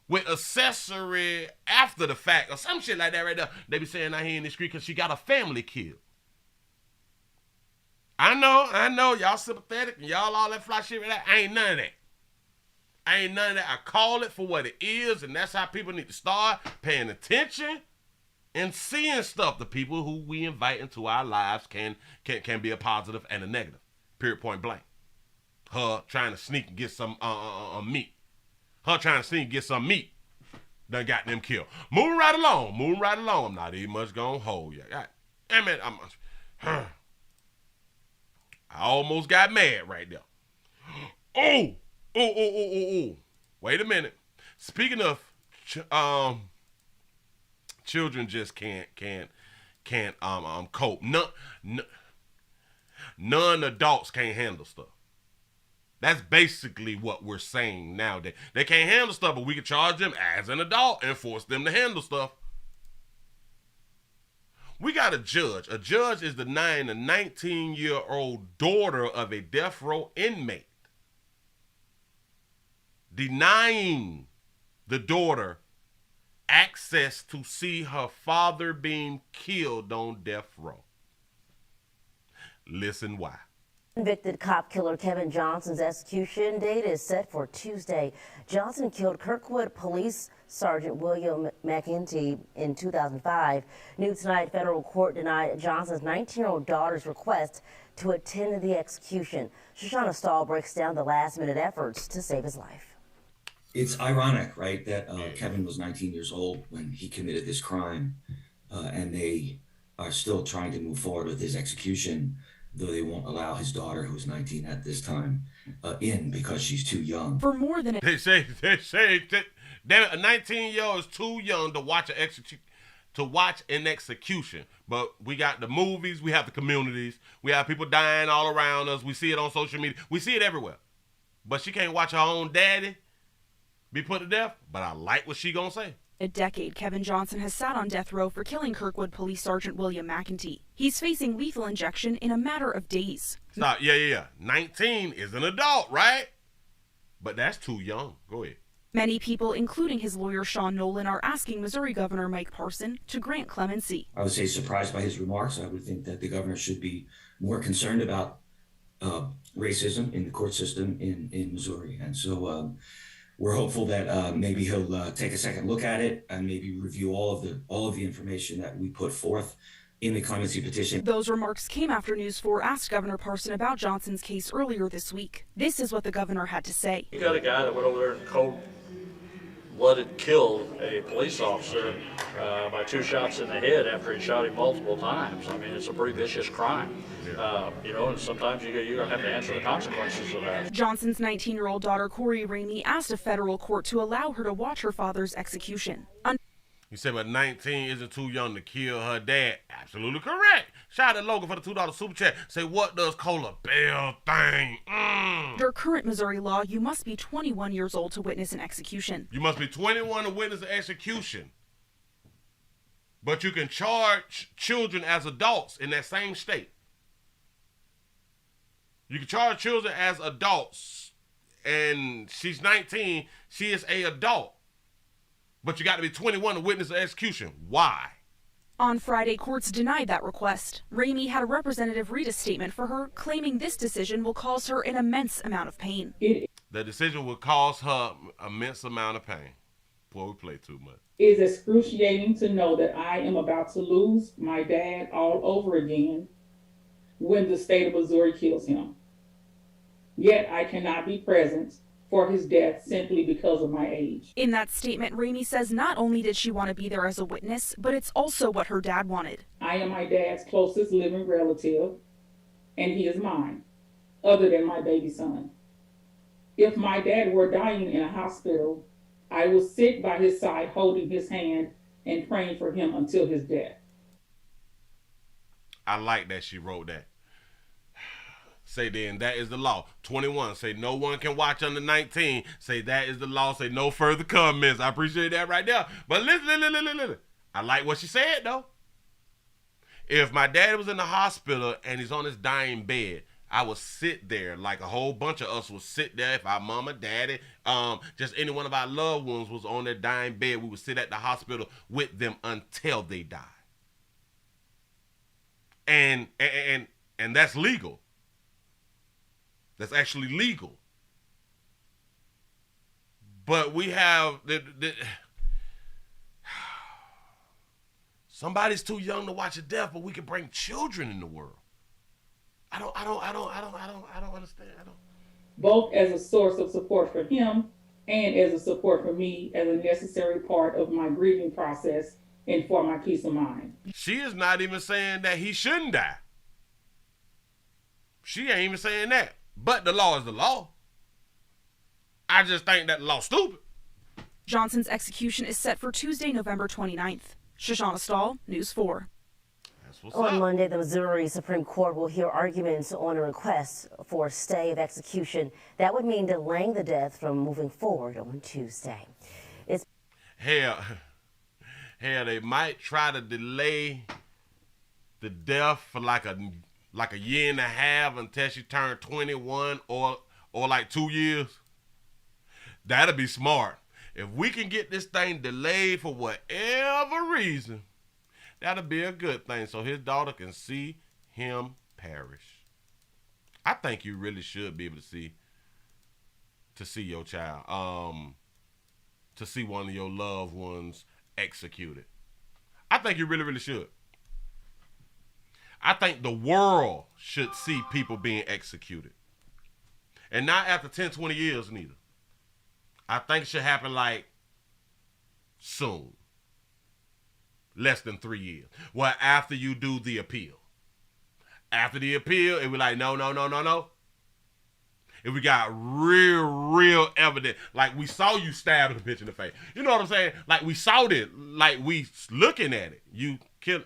with accessory after the fact or some shit like that right there. They be saying out here in the street because she got a family killed. I know, y'all sympathetic and y'all all that fly shit right there. Ain't none of that. I call it for what it is, and that's how people need to start paying attention and seeing stuff. The people who we invite into our lives can be a positive and a negative. Period, point blank. Her trying to sneak and get some meat. Done got them killed. Moving right along. I'm not even much gonna hold you. I almost got mad right there. Oh. Wait a minute. Speaking of children just can't cope. None adults can't handle stuff. That's basically what we're saying nowadays. They can't handle stuff, but we can charge them as an adult and force them to handle stuff. We got a judge. A judge is denying a 19-year-old daughter of a death row inmate. Denying the daughter access to see her father being killed on death row. Listen why. Convicted cop killer Kevin Johnson's execution date is set for Tuesday. Johnson killed Kirkwood Police Sergeant William McEntee in 2005. New tonight, federal court denied Johnson's 19-year-old daughter's request to attend the execution. Shoshana Stahl breaks down the last-minute efforts to save his life. It's ironic, right, that Kevin was 19 years old when he committed this crime, and they are still trying to move forward with his execution, though they won't allow his daughter, who's 19 at this time, in because she's too young. For more than they say that a 19-year-old is too young to watch an execution. But we got the movies, we have the communities, we have people dying all around us. We see it on social media, we see it everywhere. But she can't watch her own daddy be put to death. But I like what she gonna say. A decade, Kevin Johnson has sat on death row for killing Kirkwood Police Sergeant William McEntee. He's facing lethal injection in a matter of days. Stop. Yeah. 19 is an adult, right? But that's too young. Go ahead. Many people, including his lawyer Sean Nolan, are asking Missouri Governor Mike Parson to grant clemency. I would say surprised by his remarks. I would think that the governor should be more concerned about racism in the court system in Missouri. And so we're hopeful that maybe he'll take a second look at it and maybe review all of the information that we put forth in the clemency petition. Those remarks came after News 4 asked Governor Parson about Johnson's case earlier this week. This is what the governor had to say. You got a guy that went over there in cold cold-blooded killed a police officer by 2 shots in the head after he shot him multiple times. I mean, it's a pretty vicious crime. You know, and sometimes you're going to have to answer the consequences of that. Johnson's 19-year-old daughter, Corey Ramey, asked a federal court to allow her to watch her father's execution. You said, but 19 isn't too young to kill her dad. Absolutely correct. Shout out to Logan for the $2 super chat. Say, what does Cola Bell think? Under current Missouri law, you must be 21 years old to witness an execution. You must be 21 to witness an execution. But you can charge children as adults in that same state. You can charge children as adults, and she's 19. She is an adult. But you got to be 21 to witness an execution. Why? On Friday, courts denied that request. Ramey had a representative read a statement for her, claiming this decision will cause her an immense amount of pain. The decision will cause her immense amount of pain. Boy, we play too much. It is excruciating to know that I am about to lose my dad all over again when the state of Missouri kills him. Yet I cannot be present for his death simply because of my age. In that statement, Ramey says not only did she want to be there as a witness, but it's also what her dad wanted. I am my dad's closest living relative, and he is mine, other than my baby son. If my dad were dying in a hospital, I will sit by his side holding his hand and praying for him until his death. I like that she wrote that. Say then, that is the law. 21, say no one can watch under 19. Say that is the law. Say no further comments. I appreciate that right there. But listen. I like what she said, though. If my dad was in the hospital and he's on his dying bed, I would sit there like a whole bunch of us would sit there. If our mama, daddy, just any one of our loved ones was on their dying bed, we would sit at the hospital with them until they died. And that's legal. That's actually legal. But we have somebody's too young to watch a death, but we can bring children in the world. I don't understand. Both as a source of support for him and as a support for me as a necessary part of my grieving process and for my peace of mind. She is not even saying that he shouldn't die. She ain't even saying that. But the law is the law. I just think that the law's stupid. Johnson's execution is set for Tuesday, November 29th. Shoshana Stahl, News 4. On Monday, the Missouri Supreme Court will hear arguments on a request for a stay of execution. That would mean delaying the death from moving forward on Tuesday. Hell, they might try to delay the death for like a year and a half until she turned 21 or like 2 years. That'd be smart. If we can get this thing delayed for whatever reason, that'll be a good thing so his daughter can see him perish. I think you really should be able to see your child, to see one of your loved ones executed. I think you really, really should. I think the world should see people being executed. And not after 10, 20 years neither. I think it should happen like soon. Less than 3 years. Well, after you do the appeal. After the appeal, it was like, no. If we got real evidence, like we saw you stabbing the bitch in the face. You know what I'm saying? Like we saw it, like we looking at it. You killed.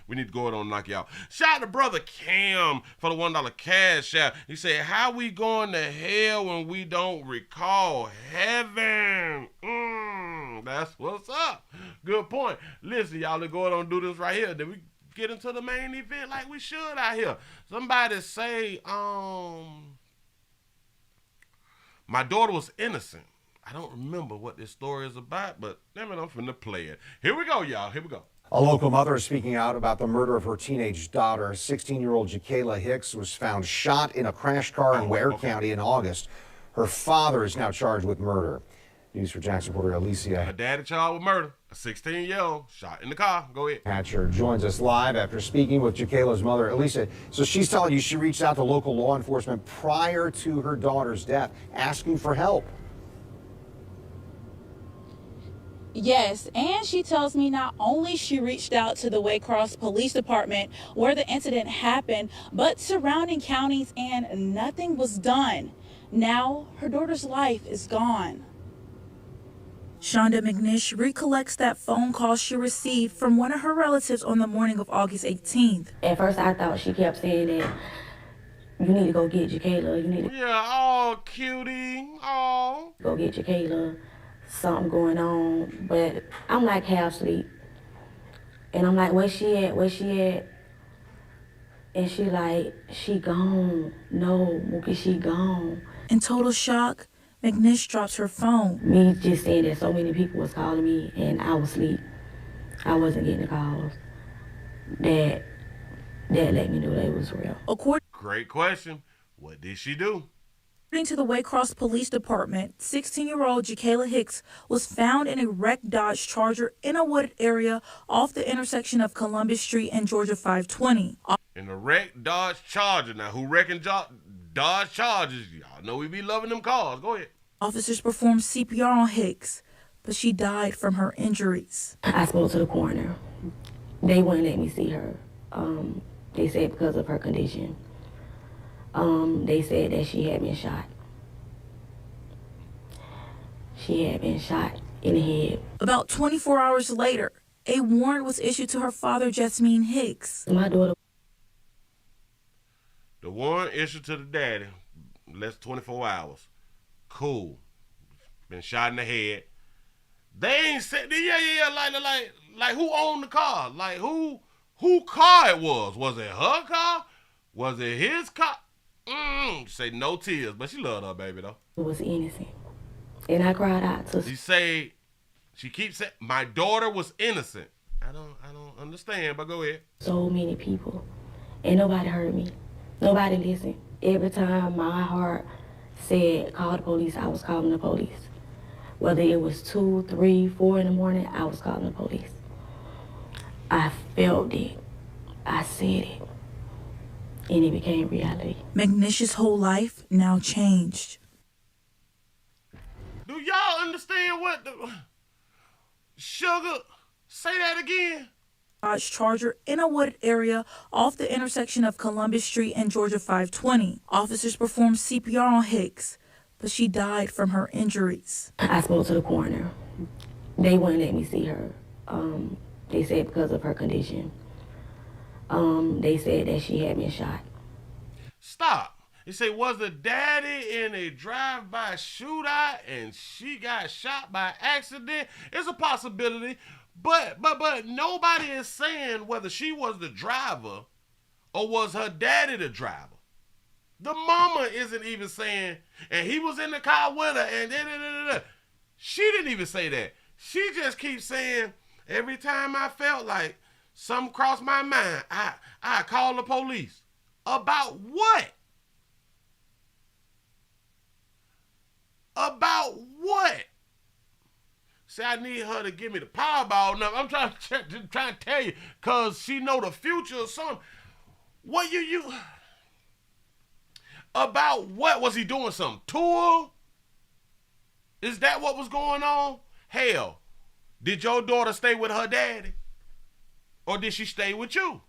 We need to go ahead and knock you out. Shout out to brother Cam for the $1 cash out. He said, how we going to hell when we don't recall heaven? That's what's up. Good point. Listen, y'all, let's go ahead and do this right here. Then we get into the main event like we should out here. Somebody say, my daughter was innocent. I don't remember what this story is about, but damn it, I'm finna play it. Here we go, y'all. Here we go. A local mother is speaking out about the murder of her teenage daughter. 16-year-old Jakayla Hicks was found shot in a crash car in Ware County in August. Her father is now charged with murder. News for Jackson reporter Alicia. A daddy charged with murder. A 16-year-old shot in the car. Go ahead. Hatcher joins us live after speaking with Jakayla's mother, Alicia. So she's telling you she reached out to local law enforcement prior to her daughter's death, asking for help. Yes, and she tells me not only she reached out to the Waycross Police Department where the incident happened, but surrounding counties, and nothing was done. Now her daughter's life is gone. Shonda McNish recollects that phone call she received from one of her relatives on the morning of August 18th. At first I thought she kept saying that you need to go get Jakayla, you need to cutie, oh. go get Jakayla, something going on. But I'm like half asleep. And I'm like, where she at? And she like, she gone. No, Mookie, she gone. In total shock, McNish drops her phone. Me just saying that so many people was calling me and I was asleep. I wasn't getting the calls. That let me know that it was real. Great question. What did she do? According to the Waycross Police Department, 16-year-old Jakayla Hicks was found in a wrecked Dodge Charger in a wooded area off the intersection of Columbus Street and Georgia 520. In a wrecked Dodge Charger. Now, who wrecking Dodge Chargers? Y'all know we be loving them cars. Go ahead. Officers performed CPR on Hicks, but she died from her injuries. I spoke to the coroner. They wouldn't let me see her. They said because of her condition. They said that she had been shot. She had been shot in the head. About 24 hours later, a warrant was issued to her father, Jasmine Hicks. My daughter. The warrant issued to the daddy, less than 24 hours. Cool. Been shot in the head. They ain't said, like who owned the car? Like who car it was? Was it her car? Was it his car? Say no tears, but she loved her baby though. It was innocent. And I cried out to. She keeps saying, my daughter was innocent. I don't understand, but go ahead. So many people, and nobody heard me. Nobody listened. Every time my heart said, call the police, I was calling the police. Whether it was 2, 3, 4 in the morning, I was calling the police. I felt it. I said it. And it became reality. McNish's whole life now changed. Do y'all understand what the... Sugar, say that again. Dodge Charger in a wooded area off the intersection of Columbus Street and Georgia 520. Officers performed CPR on Hicks, but she died from her injuries. I spoke to the coroner. They wouldn't let me see her. They said because of her condition. They said that she had been shot. Stop. They say, was the daddy in a drive-by shootout and she got shot by accident? It's a possibility. But nobody is saying whether she was the driver or was her daddy the driver. The mama isn't even saying, and he was in the car with her, and she didn't even say that. She just keeps saying, every time I felt like something crossed my mind, I called the police. About what? About what? See, I need her to give me the Powerball number. I'm trying to tell you, because she know the future or something. What you... About what? Was he doing some tour? Is that what was going on? Hell, did your daughter stay with her daddy? Or did she stay with you?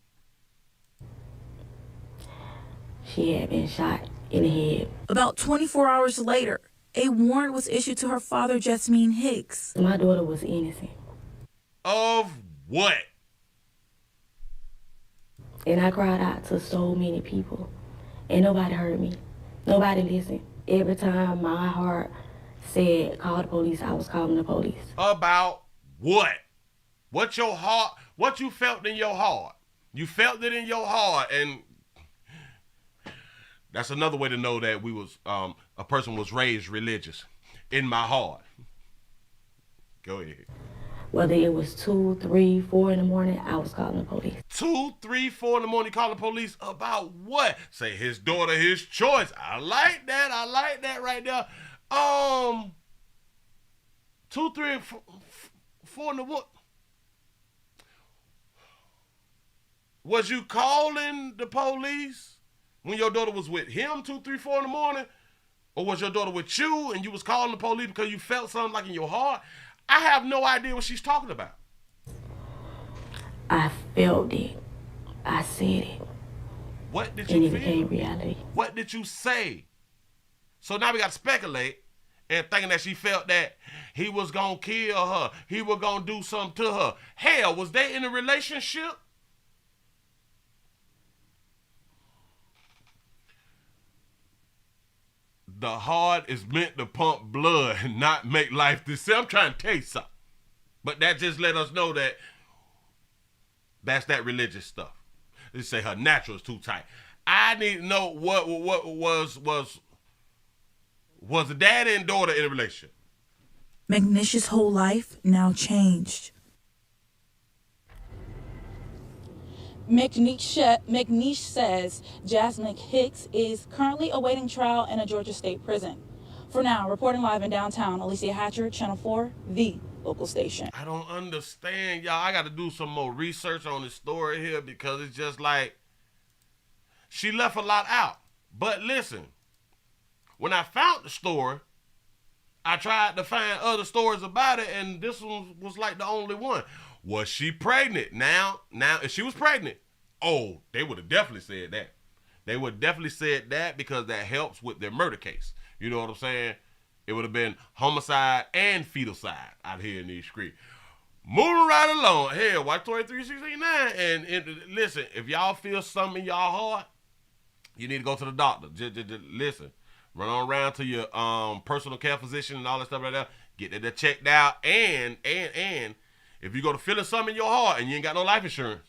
She had been shot in the head. About 24 hours later, a warrant was issued to her father, Jasmine Hicks. My daughter was innocent. Of what? And I cried out to so many people, and nobody heard me. Nobody listened. Every time my heart said, call the police, I was calling the police. About what? What you felt in your heart? You felt it in your heart, and that's another way to know that we was a person was raised religious. In my heart. Go ahead. Whether it was 2, 3, 4 in the morning, I was calling the police. 2, 3, 4 in the morning, calling the police about what? Say his daughter, his choice. I like that right there. 2, 3, 4 in the what? Was you calling the police when your daughter was with him 2, 3, 4 in the morning? Or was your daughter with you and you was calling the police because you felt something like in your heart? I have no idea what she's talking about. I felt it. I said it. What did and you it feel? became reality. What did you say? So now we got to speculate and thinking that she felt that he was going to kill her. He was going to do something to her. Hell, was they in a relationship? The heart is meant to pump blood and not make life this. I'm trying to tell you something. But that just let us know that that's that religious stuff. They say her natural is too tight. I need to know what was the daddy and daughter in a relationship? McNish's whole life now changed. McNish says Jasmine Hicks is currently awaiting trial in a Georgia state prison. For now, reporting live in downtown, Alicia Hatcher, Channel 4, the local station. I don't understand, y'all. I got to do some more research on this story here because it's just like she left a lot out. But listen, when I found the story, I tried to find other stories about it, and this one was like the only one. Was she pregnant? Now, if she was pregnant, oh, they would have definitely said that. They would have definitely said that because that helps with their murder case. You know what I'm saying? It would have been homicide and fetalcide out here in these streets. Moving right along. Hell, watch 2369. And listen, if y'all feel something in y'all heart, you need to go to the doctor. Just listen. Run on around to your personal care physician and all that stuff like that. Get that checked out. And if you go to feeling something in your heart and you ain't got no life insurance,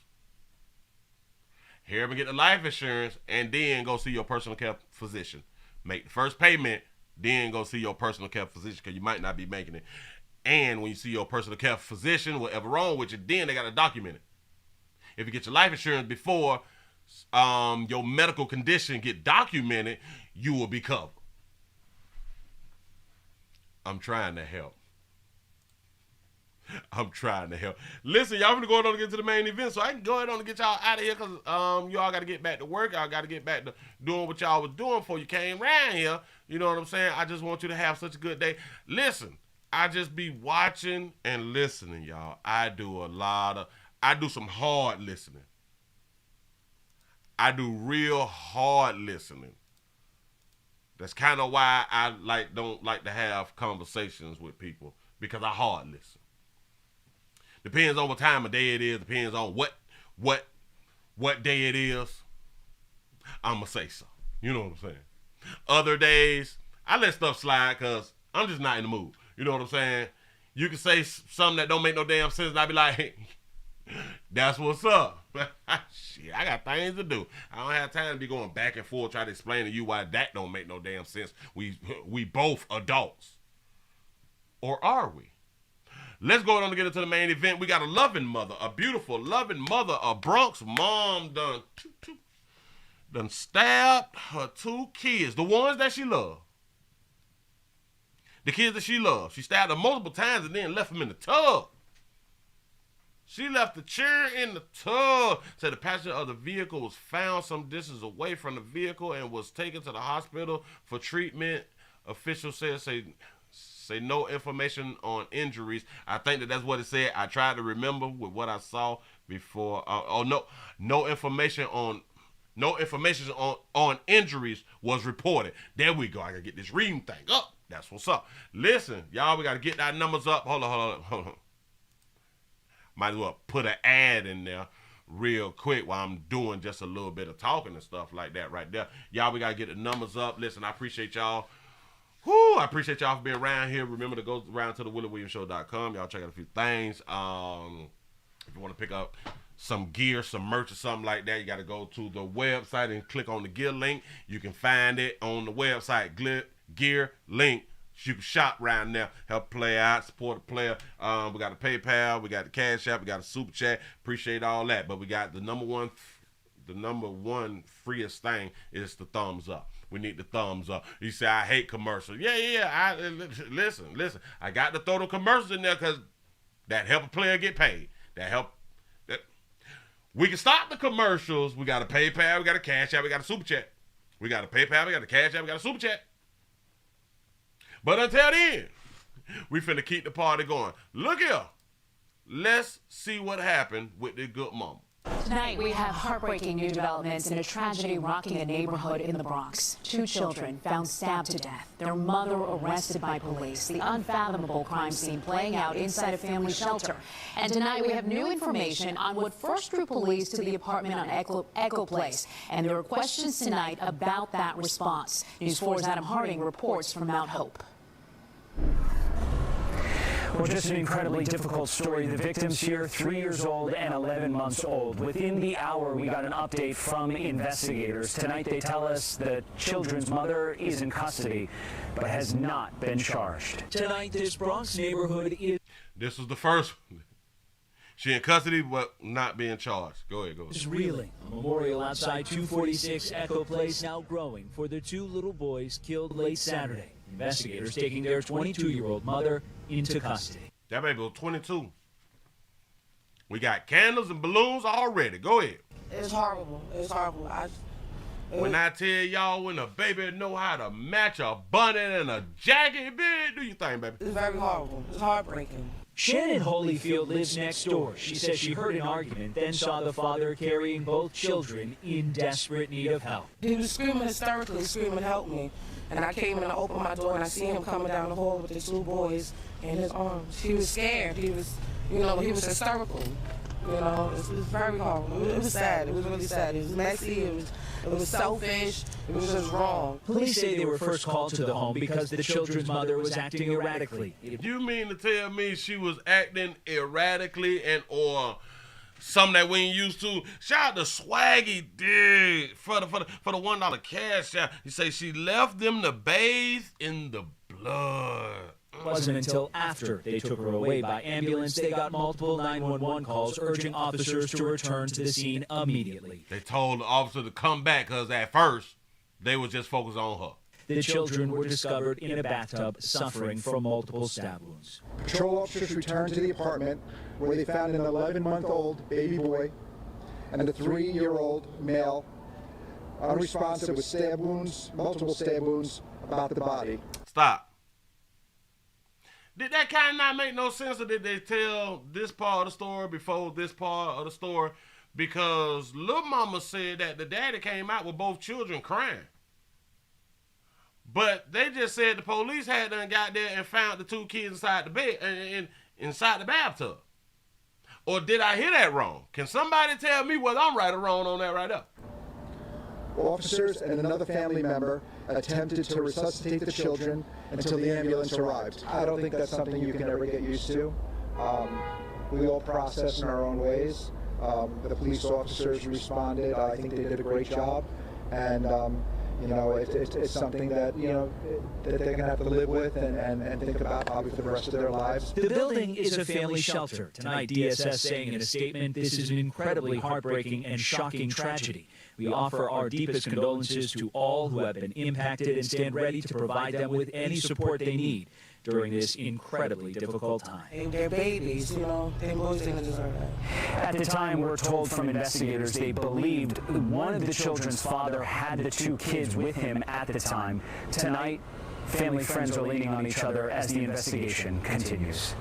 here we get the life insurance and then go see your personal care physician. Make the first payment, then go see your personal care physician because you might not be making it. And when you see your personal care physician, whatever wrong with you, then they got to document it. If you get your life insurance before your medical condition get documented, you will be covered. I'm trying to help. Listen, y'all gonna go on and get to the main event, so I can go ahead on and get y'all out of here because y'all got to get back to work. Y'all got to get back to doing what y'all was doing before you came around here. You know what I'm saying? I just want you to have such a good day. Listen, I just be watching and listening, y'all. I do some hard listening. I do real hard listening. That's kind of why I don't like to have conversations with people because I hard listen. Depends on what time of day it is. Depends on what day it is. I'ma say so. You know what I'm saying? Other days, I let stuff slide because I'm just not in the mood. You know what I'm saying? You can say something that don't make no damn sense and I be like, hey, that's what's up. Shit, I got things to do. I don't have time to be going back and forth trying to explain to you why that don't make no damn sense. We both adults. Or are we? Let's go on and get into the main event. We got a loving mother, a beautiful loving mother, a Bronx mom done stabbed her 2 kids, the ones that she loved. The kids that she loved. She stabbed them multiple times and then left them in the tub. She left the chair in the tub. Said the passenger of the vehicle was found some distance away from the vehicle and was taken to the hospital for treatment. Officials say no information on injuries. I think that's what it said. I tried to remember with what I saw before. No information on injuries was reported. There we go. I gotta get this reading thing up. That's what's up. Listen, y'all, we gotta get our numbers up. Hold on. Might as well put an ad in there real quick while I'm doing just a little bit of talking and stuff like that right there. Y'all, we gotta get the numbers up. Listen, I appreciate y'all. I appreciate y'all for being around here. Remember to go around to the WillieWilliamsShow.com. Y'all check out a few things. If you want to pick up some gear, some merch or something like that, you got to go to the website and click on the gear link. You can find it on the website, gear link. You can shop around there, help play out, support the player. We got the PayPal, we got the Cash App, we got the Super Chat. Appreciate all that. But we got the number one freest thing is the thumbs up. We need the thumbs up. You say, I hate commercials. Yeah. Listen. I got to throw the commercials in there because that help a player get paid. We can stop the commercials. We got a PayPal, we got a Cash App, we got a Super Chat. We got a PayPal, we got a Cash App, we got a Super Chat. But until then, We finna keep the party going. Look here. Let's see what happened with the good mama. Tonight, we have heartbreaking new developments in a tragedy rocking a neighborhood in the Bronx. 2 children found stabbed to death, their mother arrested by police. The unfathomable crime scene playing out inside a family shelter. And tonight, we have new information on what first drew police to the apartment on Echo Place. And there are questions tonight about that response. News 4's Adam Harding reports from Mount Hope. Well, just an incredibly difficult story. The victims here, 3 years old and 11 months old. Within the hour, we got an update from investigators. Tonight, they tell us the children's mother is in custody, but has not been charged. Tonight, this Bronx neighborhood is... This was the first one. She in custody, but not being charged. Go ahead, It's reeling. A memorial outside 246 Echo Place now growing for the 2 little boys killed late Saturday. Investigators taking their 22-year-old mother into custody. That baby was 22. We got candles and balloons already. Go ahead. It's horrible. It's horrible. When I tell y'all, when a baby know how to match a bunny and a jacket, bitch, do you think, baby? It's very horrible. It's heartbreaking. Shannon Holyfield lives next door. She says she heard an argument, then saw the father carrying both children in desperate need of help. He was screaming hysterically, screaming, "Help me." And I came in and I opened my door and I see him coming down the hall with the 2 boys in his arms. He was scared. He was, he was hysterical. It was very horrible. It was sad. It was really sad. It was messy. It was selfish. It was just wrong. Police say they were first called to the home because the children's mother was acting erratically. You mean to tell me she was acting erratically and or something that we ain't used to? Shout out to Swaggy, dude, for the $1 cash out. He say she left them to bathe in the blood. It wasn't until after they took her away by ambulance they got multiple 911 calls urging officers to return to the scene immediately. They told the officer to come back because at first they was just focused on her. The children were discovered in a bathtub suffering from multiple stab wounds. Patrol officers returned to the apartment where they found an 11-month-old baby boy and a 3-year-old male unresponsive with stab wounds, multiple stab wounds about the body. Stop. Did that kind of not make no sense, or did they tell this part of the story before this part of the story? Because Lil Mama said that the daddy came out with both children crying. But they just said the police had done got there and found the 2 kids inside the bed and inside the bathtub. Or did I hear that wrong? Can somebody tell me whether I'm right or wrong on that right up? Officers and another family member attempted to resuscitate the children until the ambulance arrived. I don't think that's something you can ever get used to. We all process in our own ways. The police officers responded. I think they did a great job. And it's something that, that they're going to have to live with and think about probably for the rest of their lives. The building is a family shelter. Tonight, DSS saying in a statement, this is an incredibly heartbreaking and shocking tragedy. We offer our deepest condolences to all who have been impacted and stand ready to provide them with any support they need during this incredibly difficult time. They're babies, they boys didn't deserve that. At the time, we're told from investigators they believed one of the children's father had the 2 kids with him at the time. Tonight, family friends are leaning on each other as the investigation continues.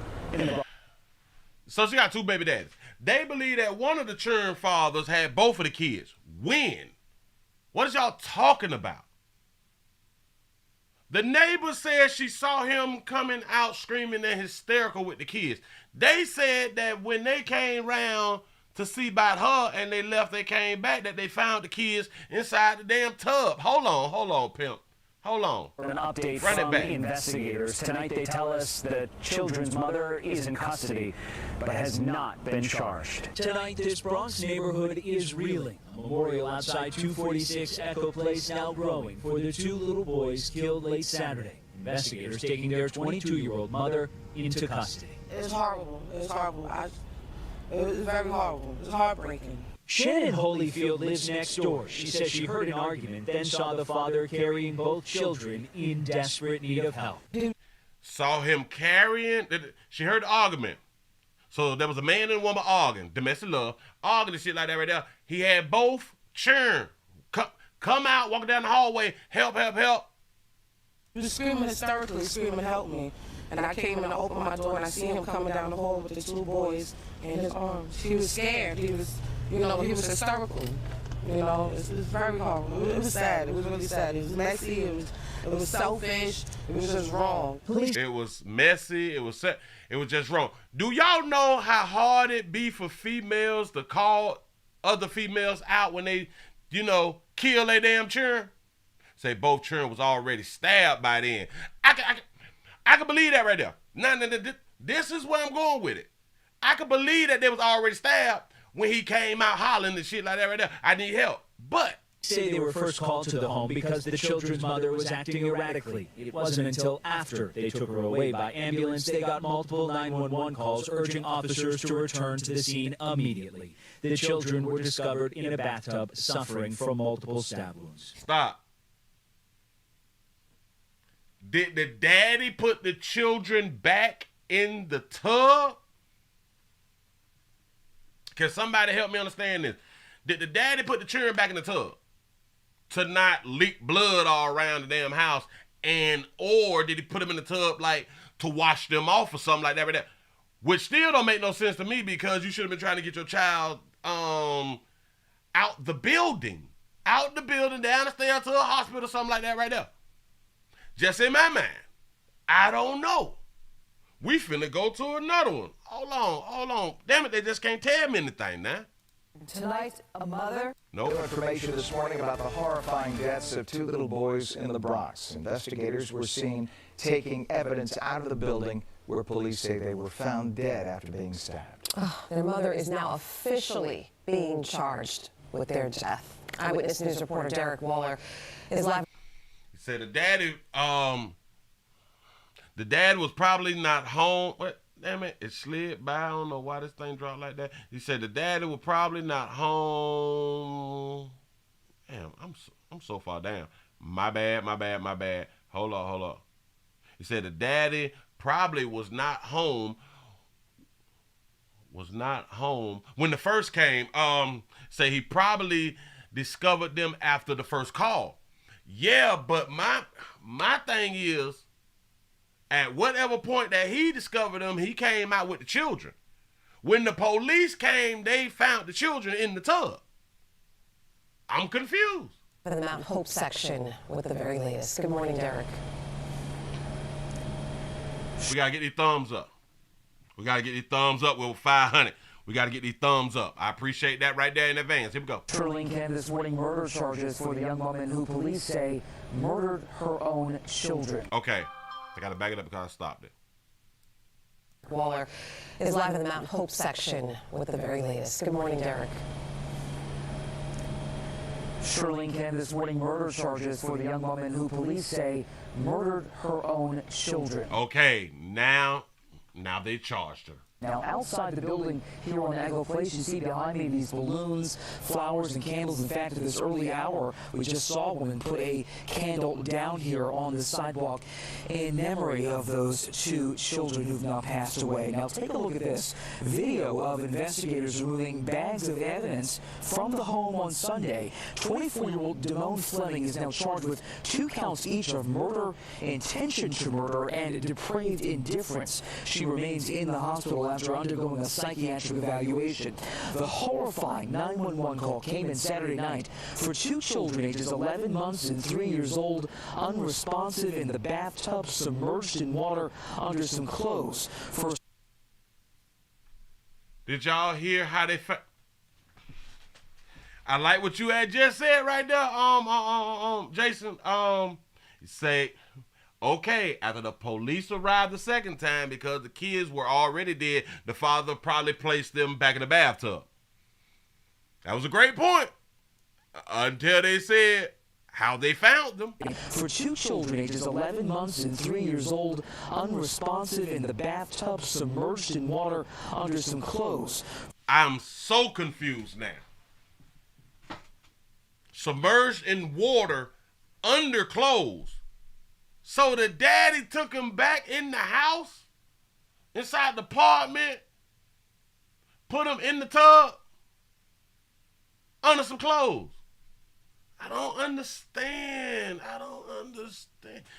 So she got 2 baby daddies. They believe that one of the children fathers had both of the kids. When? What is y'all talking about? The neighbor said she saw him coming out screaming and hysterical with the kids. They said that when they came round to see about her and they left, they came back, that they found the kids inside the damn tub. Hold on, pimp. Hold on. An update from investigators. Tonight they tell us the children's mother is in custody, but has not been charged. Tonight, this Bronx neighborhood is reeling. A memorial outside 246 Echo Place now growing for the 2 little boys killed late Saturday. Investigators taking their 22-year-old mother into custody. It's horrible. It's horrible. It was very horrible. It's heartbreaking. Shannon Holyfield lives next door. She says she heard an argument, then saw the father carrying both children in desperate need of help. Saw him carrying, she heard the argument. So there was a man and a woman arguing, domestic love, arguing and shit like that right there. He had both children come out, walking down the hallway, help. He was screaming hysterically, screaming, "Help me." And I came in to open my door and I seen him coming down the hall with the 2 boys in his arms. He was scared. He was, he was hysterical. It was very horrible. It was sad. It was really sad. It was messy. It was selfish. It was just wrong. It was messy. It was sad. It was just wrong. Do y'all know how hard it be for females to call other females out when they, kill their damn children? Say both children was already stabbed by then. I can believe that right there. Now, this is where I'm going with it. I can believe that they was already stabbed when he came out hollering and shit like that right there. I need help. But say they were first called to the home because the children's mother was acting erratically. It wasn't until after they took her away by ambulance they got multiple 911 calls urging officers to return to the scene immediately. The children were discovered in a bathtub suffering from multiple stab wounds. Stop. Did the daddy put the children back in the tub? Can somebody help me understand this? Did the daddy put the children back in the tub to not leak blood all around the damn house, or did he put them in the tub like to wash them off or something like that? Which still don't make no sense to me because you should have been trying to get your child out the building, down the stairs to a hospital or something like that right there. Just in my mind, I don't know. We finna go to another one. Hold on. Damn it, they just can't tell me anything now. Tonight, a mother. Nope. New information this morning about the horrifying deaths of 2 little boys in the Bronx. Investigators were seen taking evidence out of the building where police say they were found dead after being stabbed. Their mother is now officially being charged with their death. Eyewitness News reporter Derek Waller is live. He said the dad was probably not home. What? Damn it, it slid by. I don't know why this thing dropped like that. He said the daddy was probably not home. Damn, I'm so far down. My bad. Hold on. He said the daddy probably was not home when the first came. Say he probably discovered them after the first call. Yeah, but my thing is, at whatever point that he discovered them, he came out with the children. When the police came, they found the children in the tub. I'm confused. For the Mount Hope section with the very latest. Good morning, Derek. We got to get these thumbs up. With 500. We got to get these thumbs up. I appreciate that right there in advance. Here we go. Sterling candidates warning murder charges for the young woman who police say murdered her own children. Okay. I got to back it up because I stopped it. Waller is live in the Mount Hope section with the very latest. Good morning, Derek. Sterling candidates warning murder charges for the young woman who police say murdered her own children. Okay, now they charged her. Now, outside the building here on Aglo Place, you see behind me these balloons, flowers, and candles. In fact, at this early hour, we just saw a woman put a candle down here on the sidewalk in memory of those 2 children who've now passed away. Now, take a look at this video of investigators removing bags of evidence from the home on Sunday. 24-year-old Damone Fleming is now charged with 2 counts each of murder, intention to murder, and depraved indifference. She remains in the hospital after undergoing a psychiatric evaluation. The horrifying 911 call came in Saturday night for 2 children ages 11 months and 3 years old, unresponsive in the bathtub, submerged in water under some clothes. Did y'all hear how they I like what you had just said right there, Jason. You say, okay, after the police arrived the second time because the kids were already dead, the father probably placed them back in the bathtub. That was a great point. Until they said how they found them. For 2 children ages 11 months and 3 years old, unresponsive in the bathtub, submerged in water under some clothes. I'm so confused now. Submerged in water under clothes. So the daddy took him back in the house, inside the apartment, put him in the tub, under some clothes. I don't understand.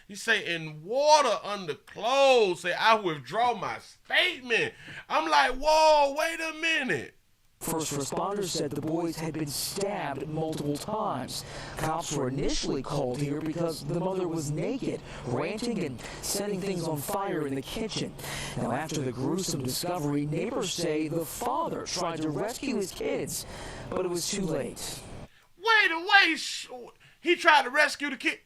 You say in water under clothes, say I withdraw my statement. I'm like, whoa, wait a minute. First responders said the boys had been stabbed multiple times. Cops were initially called here because the mother was naked, ranting and setting things on fire in the kitchen. Now, after the gruesome discovery, neighbors say the father tried to rescue his kids, but it was too late. Wait, he tried to rescue the kid.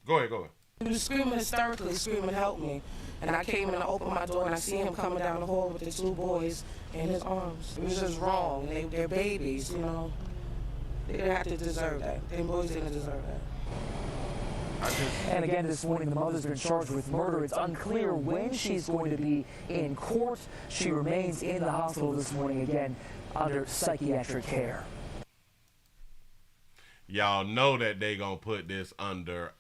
Go ahead. He was screaming hysterically, screaming, help me. And I came in and opened my door and I see him coming down the hall with the two boys in his arms. It was just wrong. They're babies, you know. They didn't have to deserve that. Them boys didn't deserve that. And again, this morning, the mother's been charged with murder. It's unclear when she's going to be in court. She remains in the hospital this morning, again, under psychiatric care. Y'all know that they gonna put this under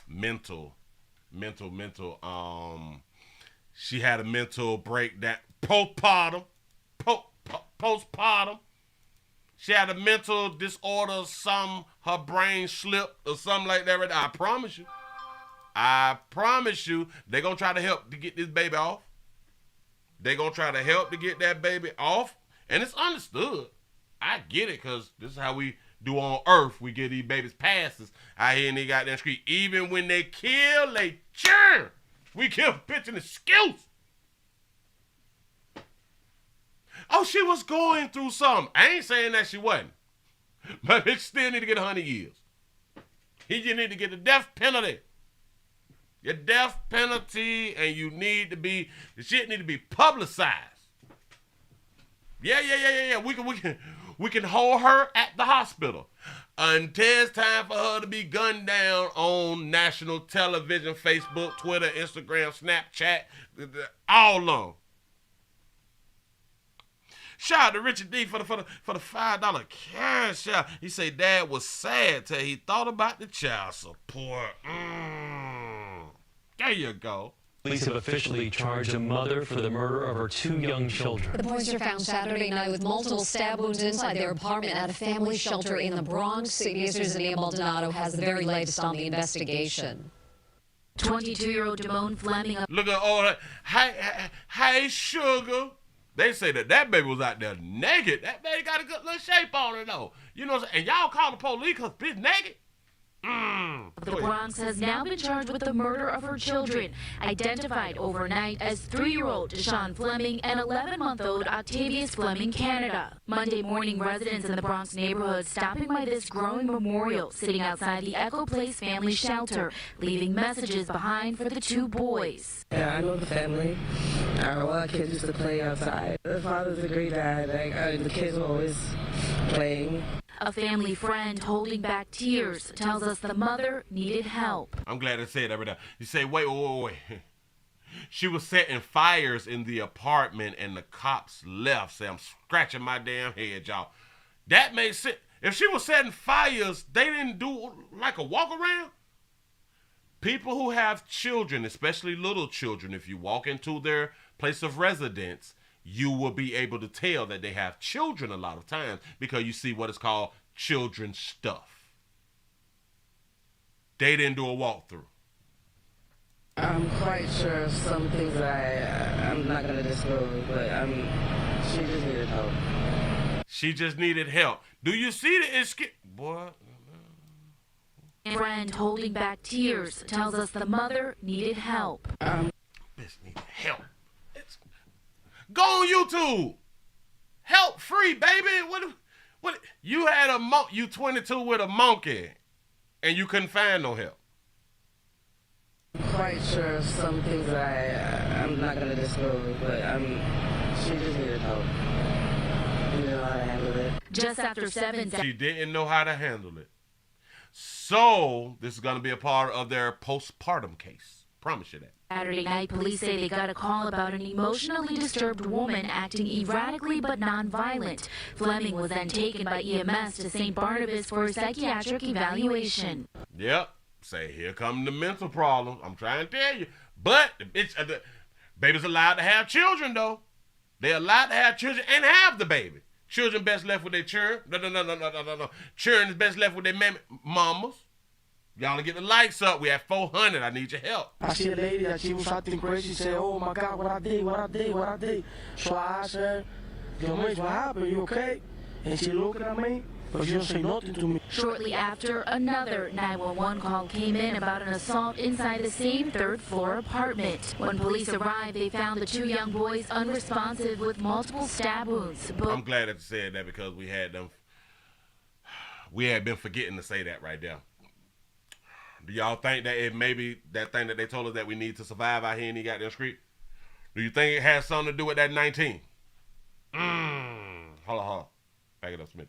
mental. She had a mental breakdown. Postpartum. She had a mental disorder. Her brain slipped or something like that. I promise you, they gonna try to help to get this baby off. They gonna try to help to get that baby off, and it's understood. I get it, cause this is how we do on Earth. We give these babies passes out here in the goddamn street. Even when they kill, they churn. We give a bitch an excuse. Oh, she was going through something. I ain't saying that she wasn't. But bitch still need to get 100 years. You need to get the death penalty. Your death penalty, and the shit need to be publicized. Yeah. We can hold her at the hospital until it's time for her to be gunned down on national television, Facebook, Twitter, Instagram, Snapchat, all along. Shout out to Richard D for the $5 cash out. He say dad was sad till he thought about the child support. There you go. Police have officially charged a mother for the murder of her 2 young children. The boys were found Saturday night with multiple stab wounds inside their apartment at a family shelter in the Bronx. CBS News' Anita Maldonado has the very latest on the investigation. 22-year-old Damone Fleming. Look at all that. Hey, sugar. They say that baby was out there naked. That baby got a good little shape on her, though. You know what I'm saying? And y'all call the police because bitch naked? The Bronx has now been charged with the murder of her children, identified overnight as 3-year-old Deshaun Fleming and 11-month-old Octavius Fleming, Canada. Monday morning, residents in the Bronx neighborhood stopping by this growing memorial, sitting outside the Echo Place family shelter, leaving messages behind for the 2 boys. Yeah, I know the family. Our kids used to play outside. The father's a great dad. The kids were always playing. A family friend holding back tears tells us the mother needed help. I'm glad I said that. You say, wait. She was setting fires in the apartment and the cops left. Say, I'm scratching my damn head, y'all. That makes sense. If she was setting fires, they didn't do like a walk around. People who have children, especially little children, if you walk into their place of residence, you will be able to tell that they have children a lot of times because you see what is called children's stuff. They didn't do a walkthrough. I'm quite sure of some things that I'm not going to disclose, but she just needed help. She just needed help. Do you see the boy? A friend holding back tears tells us the mother needed help. Bitch needed help. Go on YouTube. Help free, baby. What? You had you 22 with a monkey, and you couldn't find no help. I'm quite sure of some things that I'm not going to disclose, but she just needed help. She didn't know how to handle it. Just after 7. She didn't know how to handle it. So this is going to be a part of their postpartum case. Promise you that. Saturday night, police say they got a call about an emotionally disturbed woman acting erratically but non-violent. Fleming was then taken by EMS to St. Barnabas for a psychiatric evaluation. Yep. Say, here come the mental problem. I'm trying to tell you. But the baby's allowed to have children, though. They're allowed to have children and have the baby. Children best left with their children. No. Children is best left with their mamas. Y'all get the likes up. We at 400. I need your help. I see a lady that she was acting crazy. She said, "Oh my God, what I did." So I asked her, "Yo, miss, what happened? You okay?" And she looked at me, but she don't say nothing to me. Shortly after, another 911 call came in about an assault inside the same third-floor apartment. When police arrived, they found the 2 young boys unresponsive with multiple stab wounds. I'm glad that you said that because we had been forgetting to say that right there. Do y'all think that it maybe that thing that they told us that we need to survive out here in the goddamn street? Do you think it has something to do with that 19? Hold on. Back it up, Smith.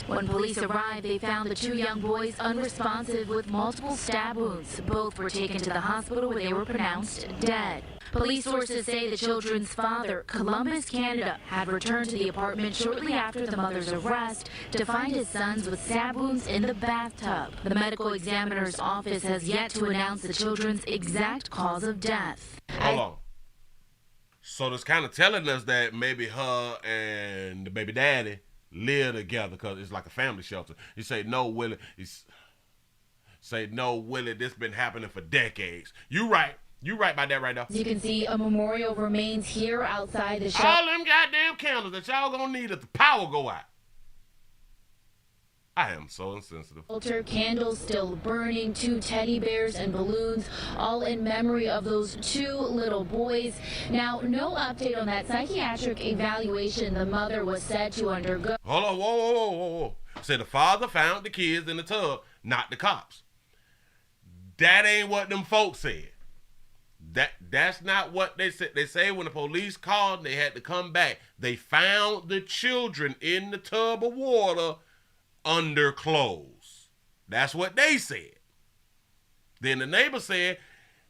When police arrived, they found the 2 young boys unresponsive with multiple stab wounds. Both were taken to the hospital where they were pronounced dead. Police sources say the children's father, Columbus, Canada, had returned to the apartment shortly after the mother's arrest to find his sons with stab wounds in the bathtub. The medical examiner's office has yet to announce the children's exact cause of death. Hold on. So that's kind of telling us that maybe her and the baby daddy live together because it's like a family shelter. You say, "No, Willie." "No, Willie, this been happening for decades." You right about that right now. As you can see, a memorial remains here outside the shelter. All them goddamn candles that y'all gonna need if the power go out. I am so insensitive. Candles still burning, 2 teddy bears and balloons, all in memory of those 2 little boys. Now, no update on that psychiatric evaluation the mother was said to undergo. Hold on, whoa. Said the father found the kids in the tub, not the cops. That ain't what them folks said. That's not what they said. They say when the police called, they had to come back. They found the children in the tub of water under clothes. That's what they said. Then the neighbor said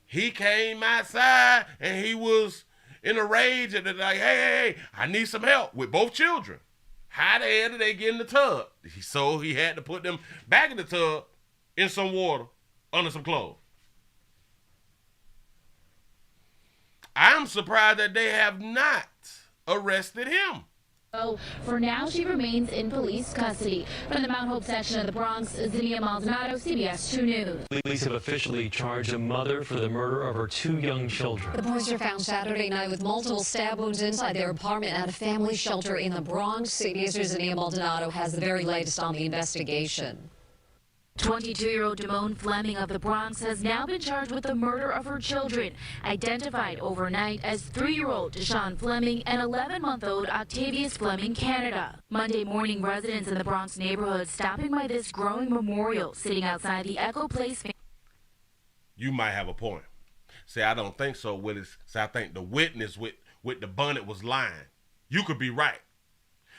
he came outside and he was in a rage and they're like, hey, I need some help with both children. How the hell did they get in the tub? So he had to put them back in the tub in some water under some clothes. I'm surprised that they have not arrested him. So, for now, she remains in police custody. From the Mount Hope section of the Bronx, Zinnia Maldonado, CBS 2 News. Police have officially charged a mother for the murder of her 2 young children. The boys were found Saturday night with multiple stab wounds inside their apartment at a family shelter in the Bronx. CBS Zinnia Maldonado has the very latest on the investigation. 22-year-old Damone Fleming of the Bronx has now been charged with the murder of her children, identified overnight as 3-year-old Deshaun Fleming and 11-month-old Octavius Fleming, Canada. Monday morning, residents in the Bronx neighborhood stopping by this growing memorial sitting outside the Echo Place. You might have a point. Say, I don't think so, Willie. Say, I think the witness with the bonnet was lying. You could be right.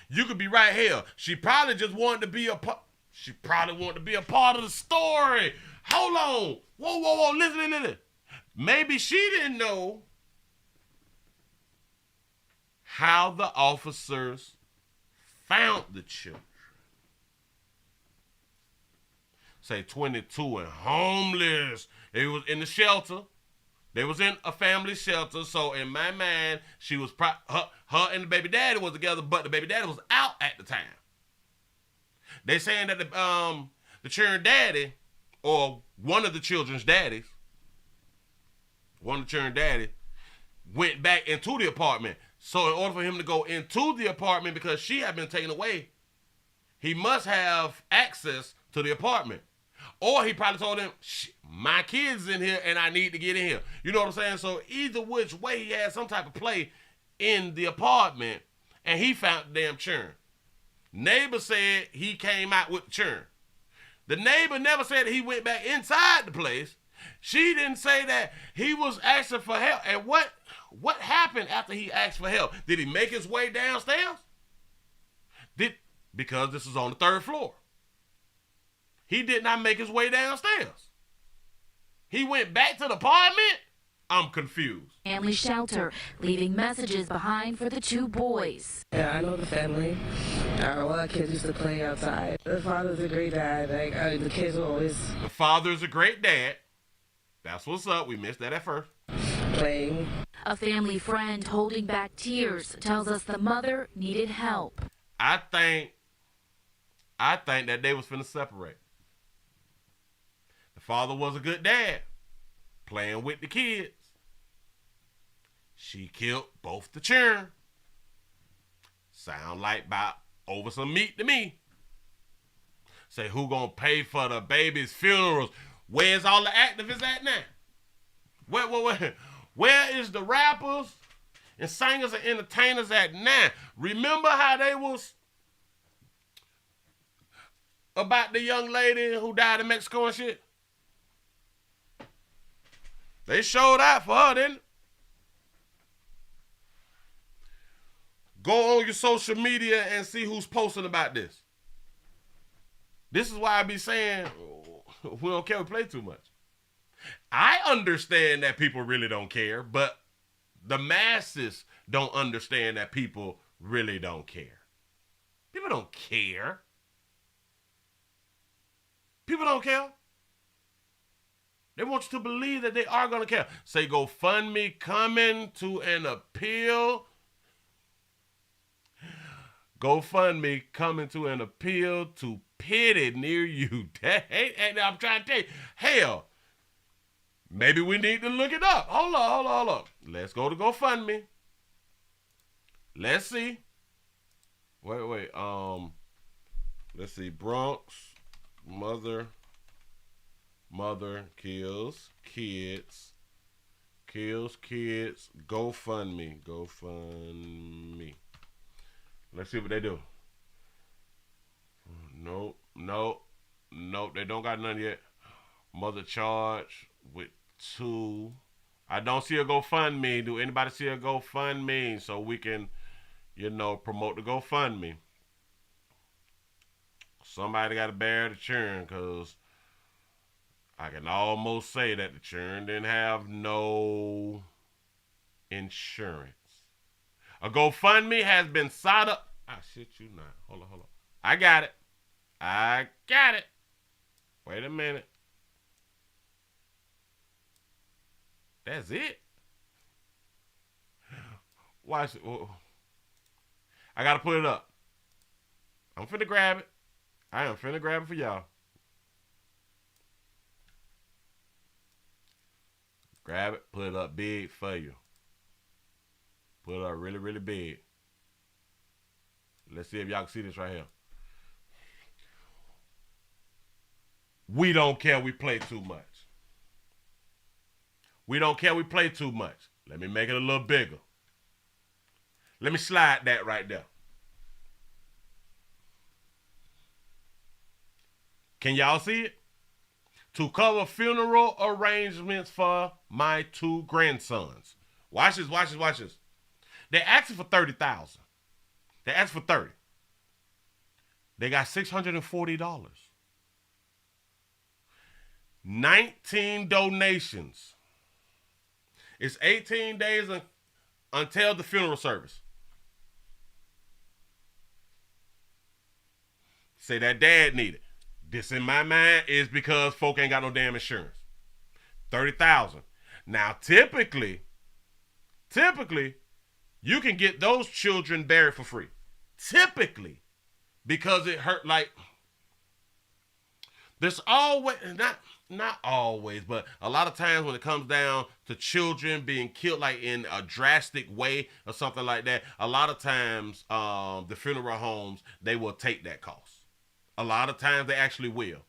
You could be right here. She probably just wanted to be a part. She probably wanted to be a part of the story. Hold on. Whoa. Listen. Maybe she didn't know how the officers found the children. Say 22 and homeless. They was in the shelter. They was in a family shelter. So in my mind, she was her and the baby daddy was together, but the baby daddy was out at the time. They saying that the children's daddy, or one of the children's daddies, went back into the apartment. So in order for him to go into the apartment, because she had been taken away, he must have access to the apartment. Or he probably told him, my kid's in here and I need to get in here. You know what I'm saying? So either which way, he had some type of play in the apartment and he found the damn churn. Neighbor said he came out with the churn. The neighbor never said that he went back inside the place. She didn't say that he was asking for help. And what happened after he asked for help? Did he make his way downstairs? Because this is on the 3rd floor. He did not make his way downstairs. He went back to the apartment? I'm confused. Family shelter, leaving messages behind for the 2 boys. Yeah, I know the family. All our kids used to play outside. The father's a great dad. The kids were always... The father's a great dad. That's what's up. We missed that at first. Playing. A family friend holding back tears tells us the mother needed help. I think that they was finna separate. The father was a good dad, playing with the kids. She killed both the children. Sound like about over some meat to me. Say, who gonna pay for the baby's funerals? Where's all the activists at now? Where is the rappers and singers and entertainers at now? Remember how they was about the young lady who died in Mexico and shit? They showed out for her, didn't they? Go on your social media and see who's posting about this. This is why I be saying we don't care, we play too much. I understand that people really don't care, but the masses don't understand that people really don't care. People don't care. People don't care. They want you to believe that they are going to care. Say GoFundMe coming to an appeal. GoFundMe coming to an appeal to pity near you. And I'm trying to tell you, hell, maybe we need to look it up. Hold on. Let's go to GoFundMe. Let's see. Wait. Let's see. Bronx mother kills kids. GoFundMe. Let's see what they do. Nope. They don't got none yet. Mother charged with 2. I don't see a GoFundMe. Do anybody see a GoFundMe so we can, promote the GoFundMe? Somebody got to bear the churn, because I can almost say that the churn didn't have no insurance. A GoFundMe has been set up. Ah, shit you not. Hold on. I got it. Wait a minute. That's it? Watch it. I got to put it up. I'm finna grab it. I am finna grab it for y'all. Grab it. Put it up big for you. Put it up really, really big. Let's see if y'all can see this right here. We don't care, we play too much. We don't care, we play too much. Let me make it a little bigger. Let me slide that right there. Can y'all see it? To cover funeral arrangements for my 2 grandsons. Watch this. They're asking for $30,000. They asked for $30,000. They got $640. 19 donations. It's 18 days until the funeral service. Say that dad need it. This in my mind is because folk ain't got no damn insurance. $30,000. Now typically, you can get those children buried for free. Typically. Because it hurt, like, there's always, not always, but a lot of times when it comes down to children being killed, like in a drastic way or something like that, a lot of times the funeral homes, they will take that cost. A lot of times they actually will.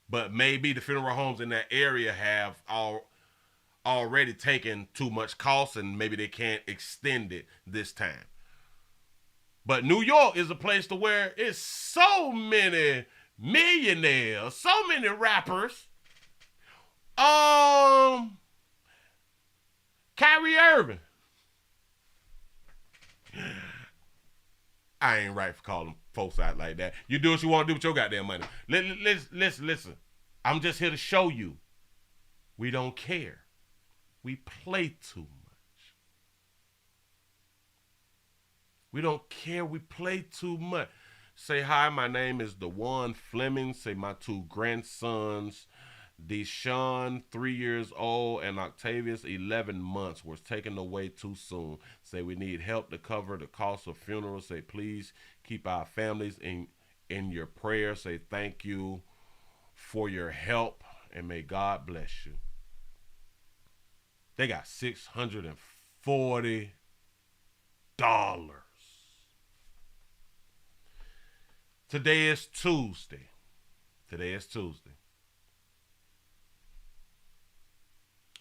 But maybe the funeral homes in that area have already taken too much cost and maybe they can't extend it this time. But New York is a place to where it's so many millionaires, so many rappers. Kyrie Irving. I ain't right for calling folks out like that. You do what you want to do with your goddamn money. Listen. I'm just here to show you. We don't care. We play too much. We don't care. We play too much. Say hi, my name is DeJuan Fleming. Say my 2 grandsons, Deshaun, 3 years old, and Octavius, 11 months, was taken away too soon. Say we need help to cover the cost of funerals. Say please Keep our families in your prayers. Say thank you for your help, and may God bless you. They got $640. Today is Tuesday.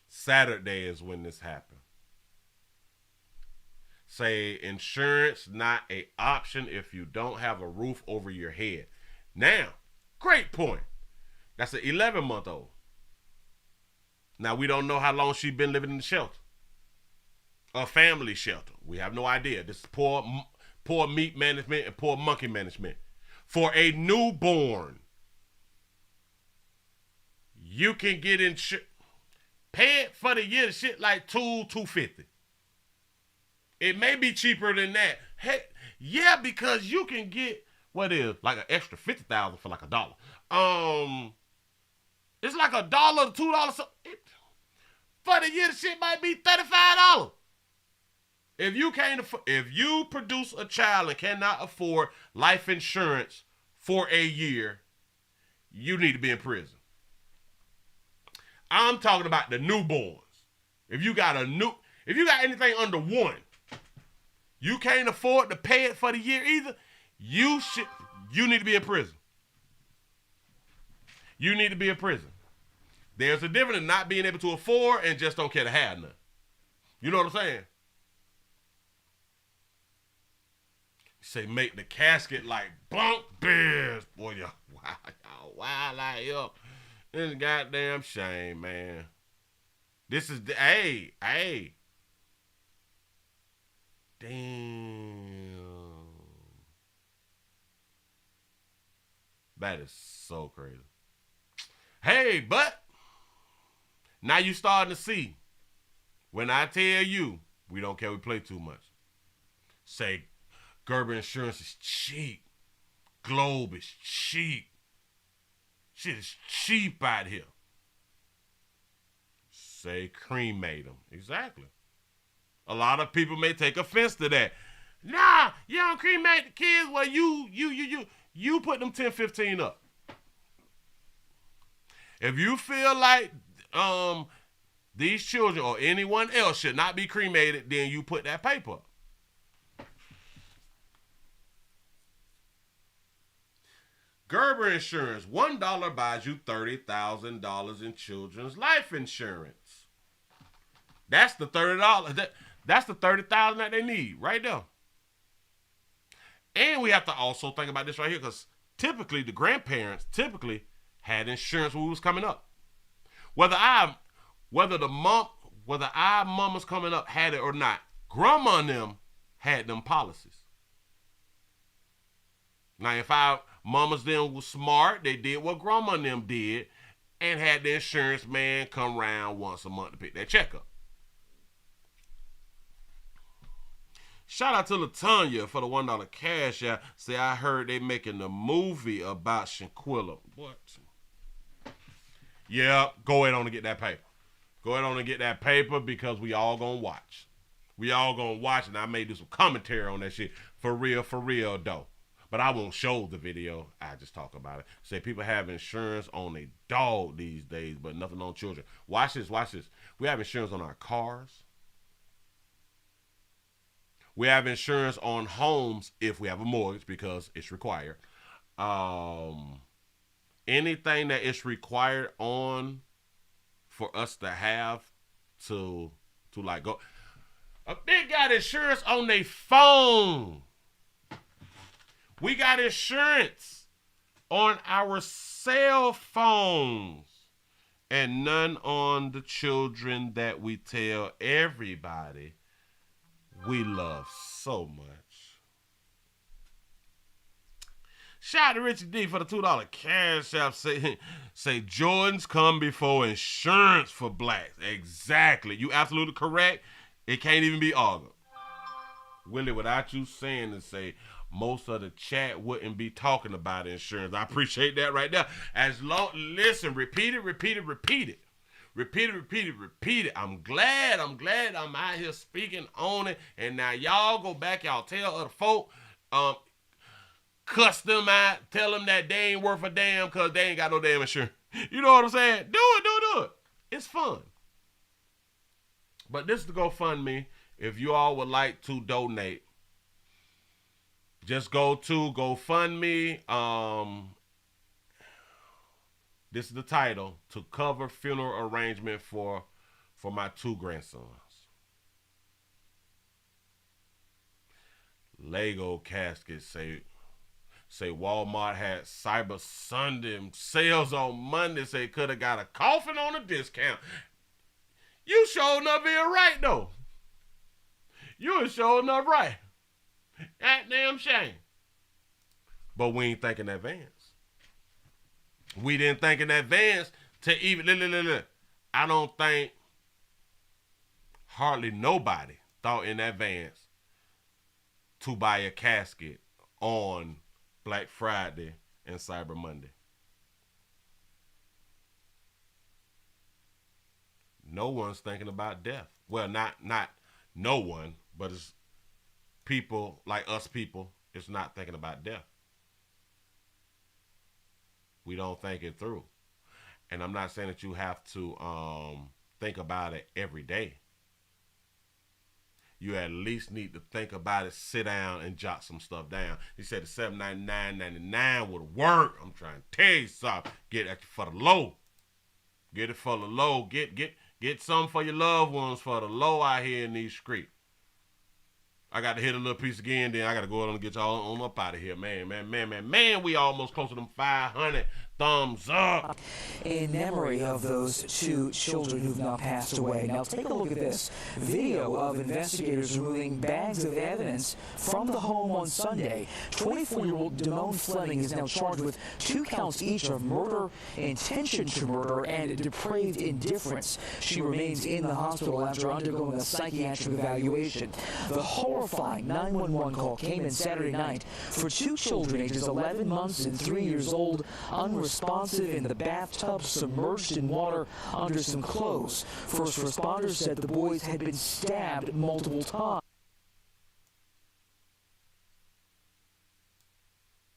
Saturday is when this happened. Say insurance not an option if you don't have a roof over your head. Now, great point. That's an 11-month-old. Now, we don't know how long she's been living in the shelter. A family shelter. We have no idea. This is poor meat management and poor monkey management. For a newborn, you can get insurance. Pay it for the year, shit like $250. It may be cheaper than that. Hey, yeah, because you can get what is like an extra $50,000 for like $1. It's like $1 to $2. So for the year, the shit might be $35. If you produce a child and cannot afford life insurance for a year, you need to be in prison. I'm talking about the newborns. If you got anything under 1, you can't afford to pay it for the year either, you need to be in prison. You need to be in prison. There's a difference in not being able to afford and just don't care to have none. You know what I'm saying? Say make the casket like bunk bears. Boy, y'all wild like yo. This is goddamn shame, man. This is the hey. Damn. That is so crazy. Hey, but now you starting to see. When I tell you, we don't care, we play too much. Say Gerber Insurance is cheap. Globe is cheap. Shit is cheap out here. Say cremate them. Exactly. A lot of people may take offense to that. Nah, you don't cremate the kids. Well, you put them 10, 15 up. If you feel like these children or anyone else should not be cremated, then you put that paper up. Gerber Insurance, $1 buys you $30,000 in children's life insurance. That's the $30. That's the $30,000 that they need right there. And we have to also think about this right here, because typically the grandparents had insurance when we was coming up. Whether our mamas coming up had it or not, grandma and them had them policies. Now, if our mamas then was smart, they did what grandma and them did and had the insurance man come around once a month to pick that check up. Shout out to LaTanya for the $1 cash out. Say, I heard they making a movie about Shanquilla. What? Yeah, go ahead on and get that paper. Go ahead on and get that paper, because we all gonna watch. We all gonna watch, and I may do some commentary on that shit. For real though. But I won't show the video. I just talk about it. Say people have insurance on a dog these days, but nothing on children. Watch this. We have insurance on our cars. We have insurance on homes if we have a mortgage, because it's required. Anything that is required on for us to have to like go. They got insurance on their phone. We got insurance on our cell phones, and none on the children that we tell everybody we love so much. Shout out to Richie D for the $2 cash app. Say Jordans come before insurance for blacks. Exactly. You absolutely correct. It can't even be argued. Willie, without you saying to say, most of the chat wouldn't be talking about insurance. I appreciate that right there. Listen, repeat it. Repeat it. I'm glad I'm out here speaking on it. And now y'all go back, y'all tell other folk. cuss them out, tell them that they ain't worth a damn because they ain't got no damn insurance. You know what I'm saying? Do it. It's fun. But this is the GoFundMe. If you all would like to donate, just go to GoFundMe. This is the title, to cover funeral arrangement for my 2 grandsons. Lego caskets say Walmart had Cyber Sunday sales on Monday. Say could have got a coffin on a discount. You sure enough being right though. You is sure enough right. That damn shame. But we ain't think in advance. We didn't think in advance to even look. I don't think hardly nobody thought in advance to buy a casket on Black Friday and Cyber Monday. No one's thinking about death. Well, not no one, but it's people like us people. It's not thinking about death. We don't think it through. And I'm not saying that you have to think about it every day. You at least need to think about it, sit down, and jot some stuff down. He said the $7.99.99 would work. I'm trying to tell you something. Get it for the low. Get it for the low. Get some for your loved ones for the low out here in these streets. I got to hit a little piece again, then I got to go on and get y'all on up out of here. Man, we almost close to them 500 thumbs up. In memory of those 2 children who've now passed away. Now take a look at this video of investigators removing bags of evidence from the home on Sunday. 24-year-old Damone Fleming is now charged with 2 counts each of murder, intention to murder, and depraved indifference. She remains in the hospital after undergoing a psychiatric evaluation. The horrifying 911 call came in Saturday night for 2 children ages 11 months and 3 years old, unresponsive in the bathtub, submerged in water under some clothes. First responders said the boys had been stabbed multiple times.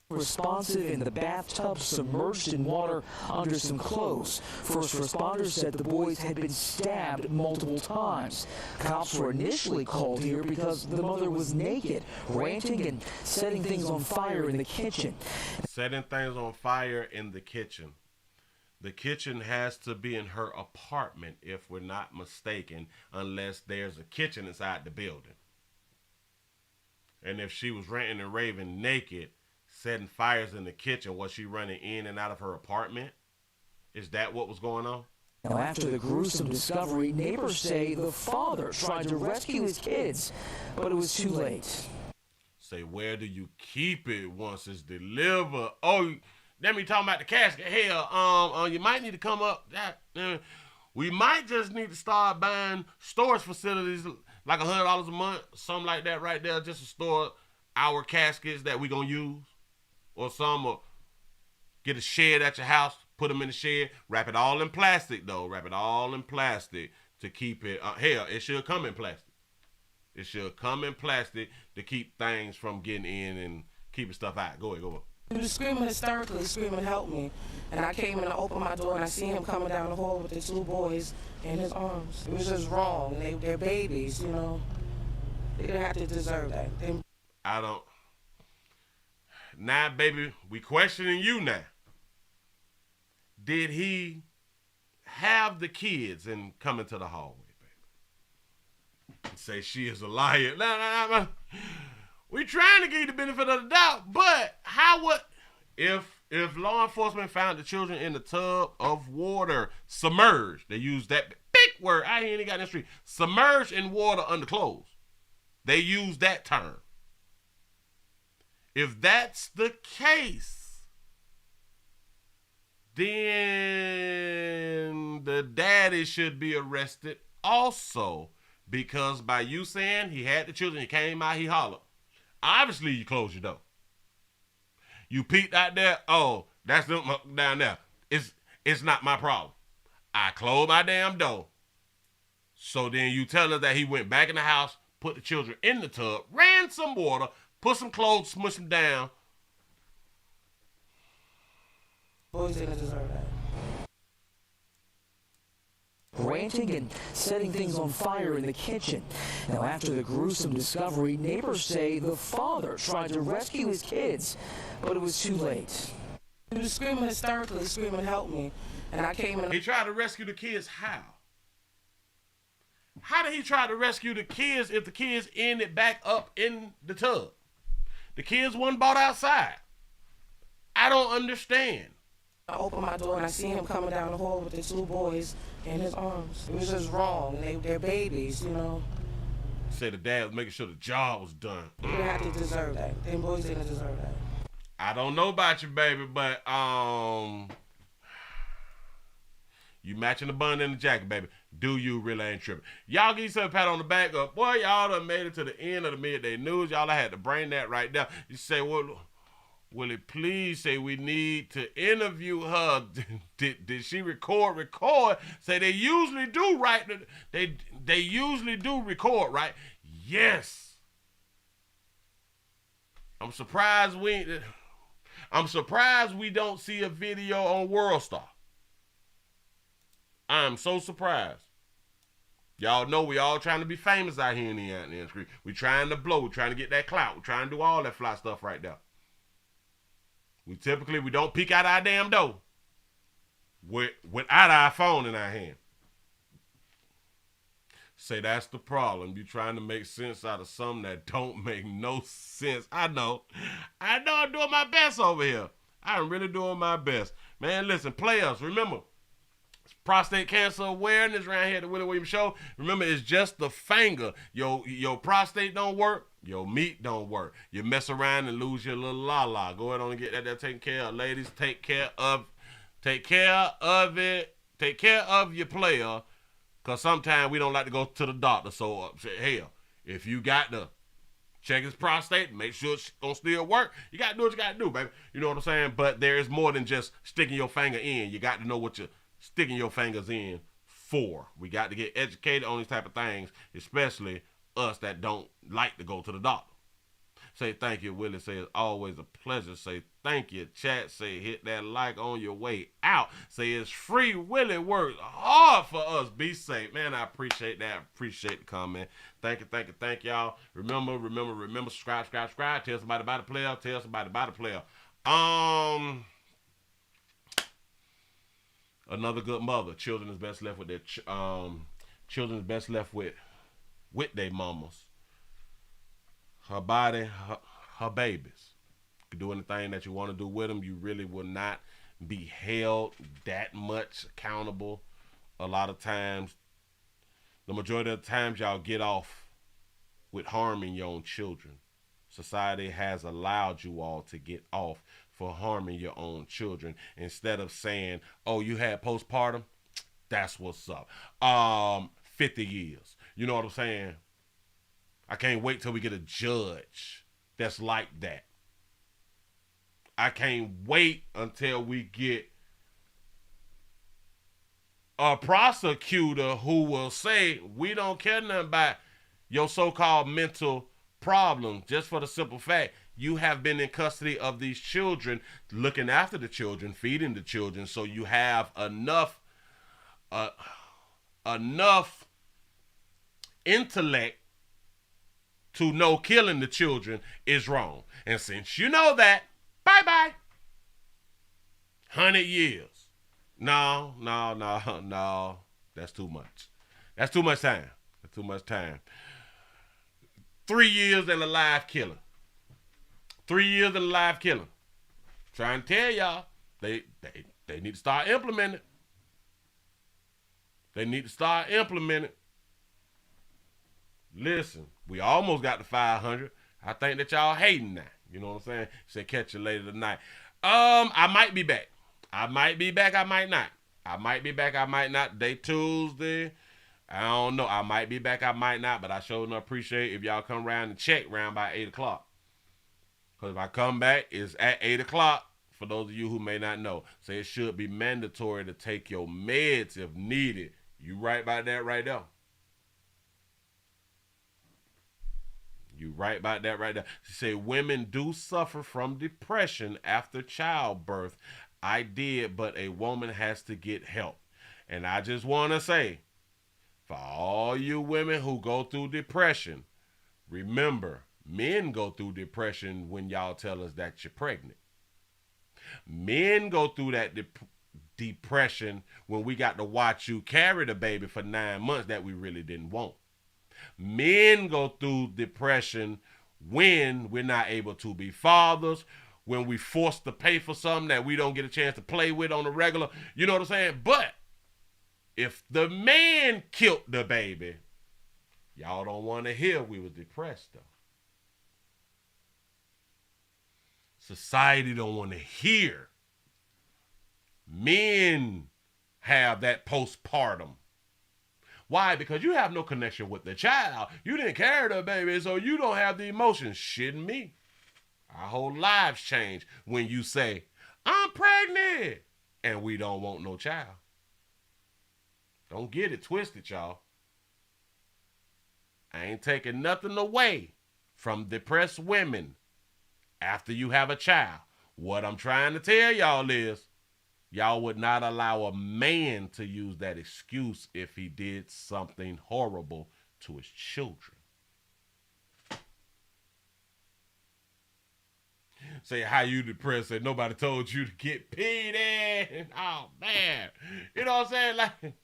Responsive in the bathtub, submerged in water under some clothes. First responders said the boys had been stabbed multiple times. Cops were initially called here because the mother was naked, ranting and setting things on fire in the kitchen. Setting things on fire in the kitchen. The kitchen has to be in her apartment, if we're not mistaken, unless there's a kitchen inside the building. And if she was ranting and raving naked, setting fires in the kitchen, was she running in and out of her apartment? Is that what was going on? Now, after the gruesome discovery, neighbors say the father tried to rescue his kids, but it was too late. Say, where do you keep it once it's delivered? Oh, let me talk about the casket. Hell, you might need to come up. We might just need to start buying storage facilities, like $100 a month, something like that right there, just to store our caskets that we gonna use. Or get a shed at your house, put them in the shed, wrap it all in plastic though. Wrap it all in plastic to keep it. Hell, it should come in plastic. It should come in plastic to keep things from getting in and keeping stuff out. Go ahead. He was screaming hysterically, screaming, "Help me!" And I came in and opened my door and I see him coming down the hall with his 2 boys in his arms. It was just wrong. They're babies, you know. They didn't have to deserve that. I don't. Now, baby, we questioning you now. Did he have the kids and come into the hallway, baby? And say she is a liar. No. We trying to give you the benefit of the doubt, but how would if law enforcement found the children in the tub of water, submerged? They use that big word I ain't got in the street. Submerged in water under clothes. They use that term. If that's the case, then the daddy should be arrested also, because by you saying he had the children, he came out, he hollered. Obviously, you closed your door. You peeked out there, oh, that's them down there. It's not my problem. I closed my damn door. So then you tell us that he went back in the house, put the children in the tub, ran some water, put some clothes, smushed them down, Boys didn't deserve that. Ranting and setting things on fire in the kitchen. Now, after the gruesome discovery, neighbors say the father tried to rescue his kids, but it was too late. He was screaming hysterically, screaming, "Help me!" And I came in. He tried to rescue the kids. How? How did he try to rescue the kids if the kids ended back up in the tub? The kids wasn't brought outside. I don't understand. I opened my door and I see him coming down the hall with the two boys in his arms. It was just wrong. They're babies, you know. Say the dad was making sure the job was done. They didn't have to deserve that. Them boys didn't deserve that. I don't know about you, baby, but you matching the bun and the jacket, baby. Do you really ain't tripping? Y'all give yourself a pat on the back up. Boy, y'all done made it to the end of the midday news. Y'all had to bring that right down. You say, well, Willie, please say we need to interview her. Did she record? Say they usually do, right? They usually do record, right? Yes. I'm surprised we don't see a video on WorldStar. I'm so surprised. Y'all know we all trying to be famous out here in the street. We trying to blow. We trying to get that clout. We trying to do all that fly stuff right there. We don't peek out our damn door without our phone in our hand. Say that's the problem. You trying to make sense out of something that don't make no sense. I know I'm doing my best over here. I'm really doing my best. Man, listen, players, remember, it's prostate cancer awareness around here at the Willie Williams Show. Remember, it's just the finger. Your prostate don't work. Your meat don't work. You mess around and lose your little la-la. Go ahead on and get that taken care of. Ladies, take care of it. Take care of your player. Because sometimes we don't like to go to the doctor. So, hell, if you got to check his prostate, make sure it's going to still work, you got to do what you got to do, baby. You know what I'm saying? But there is more than just sticking your finger in. You got to know what you're sticking your fingers in for. We got to get educated on these type of things, especially us that don't like to go to the doctor. Say thank you, Willie. Say it's always a pleasure. Say thank you, chat. Say hit that like on your way out. Say it's free. Willie works hard for us. Be safe. Man, I appreciate that. Appreciate the comment. Thank you, y'all. Remember, subscribe. Tell somebody about the player. Tell somebody about the player. Another good mother. Children is best left with their with their mamas. Her body, her babies. You can do anything that you want to do with them. You really will not be held that much accountable. A lot of times, the majority of the times, y'all get off with harming your own children. Society has allowed you all to get off for harming your own children instead of saying, oh, you had postpartum? That's what's up. 50 years. You know what I'm saying? I can't wait till we get a judge that's like that. I can't wait until we get a prosecutor who will say, we don't care nothing about your so-called mental problem, just for the simple fact you have been in custody of these children, looking after the children, feeding the children, so you have enough intellect to know killing the children is wrong. And since you know that, bye-bye. 100 years. No. That's too much. That's too much time. 3 years and a live killing. 3 years and a live killing. Trying to tell y'all, they need to start implementing. They need to start implementing. Listen, we almost got to 500. I think that y'all hating now. You know what I'm saying? Say catch you later tonight. I might be back. I might not. I might be back, I might not. Day Tuesday. I don't know. I might be back, I might not. But I sure enough appreciate if y'all come around and check around by 8 o'clock. Because if I come back, it's at 8 o'clock. For those of you who may not know. Say it should be mandatory to take your meds if needed. You right about that right there. You right about that right there. She said women do suffer from depression after childbirth. I did, but a woman has to get help. And I just want to say, for all you women who go through depression, remember, men go through depression when y'all tell us that you're pregnant. Men go through that depression when we got to watch you carry the baby for 9 months that we really didn't want. Men go through depression when we're not able to be fathers, when we forced to pay for something that we don't get a chance to play with on the regular. You know what I'm saying? But if the man killed the baby, y'all don't want to hear we was depressed, though. Society don't want to hear men have that postpartum. Why? Because you have no connection with the child. You didn't carry the baby, so you don't have the emotions. Shitting me. Our whole lives change when you say, I'm pregnant, and we don't want no child. Don't get it twisted, y'all. I ain't taking nothing away from depressed women after you have a child. What I'm trying to tell y'all is, y'all would not allow a man to use that excuse if he did something horrible to his children. Say, how you depressed? Say, nobody told you to get peed in. Oh, man. You know what I'm saying? Like,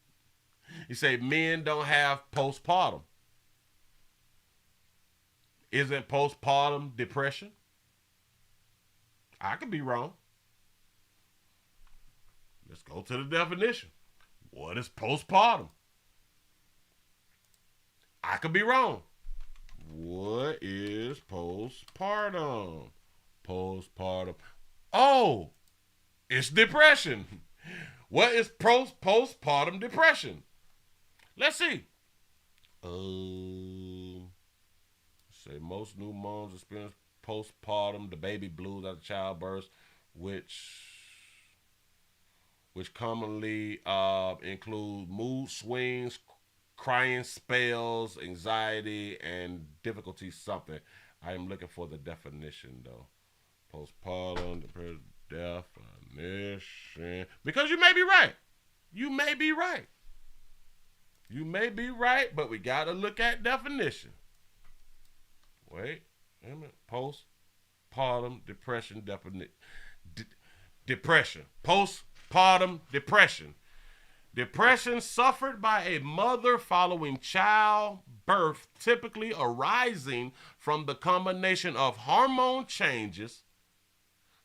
you say men don't have postpartum. Isn't postpartum depression? I could be wrong. Let's go to the definition. What is postpartum? I could be wrong. What is postpartum? Postpartum. Oh, it's depression. What is postpartum depression? Let's see. Say most new moms experience postpartum, the baby blues after childbirth, which commonly include mood swings, crying spells, anxiety, and difficulty something. I am looking for the definition, though. Postpartum, definition. Because you may be right. You may be right. You may be right, but we got to look at definition. Wait a minute. Postpartum depression definition. Depression. Postpartum depression. Depression suffered by a mother following childbirth, typically arising from the combination of hormone changes,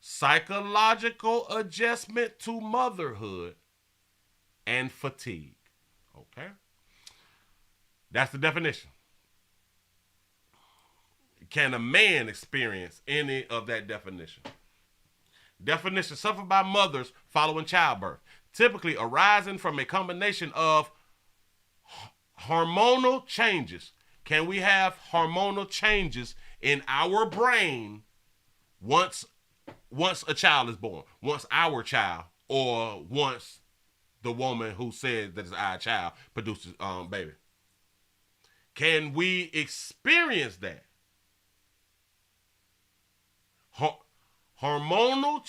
psychological adjustment to motherhood, and fatigue. Okay? That's the definition. Can a man experience any of that definition? Definition: suffered by mothers following childbirth, typically arising from a combination of hormonal changes. Can we have hormonal changes in our brain once a child is born? Once our child, or once the woman who said that it's our child produces baby? Can we experience that? Hormonal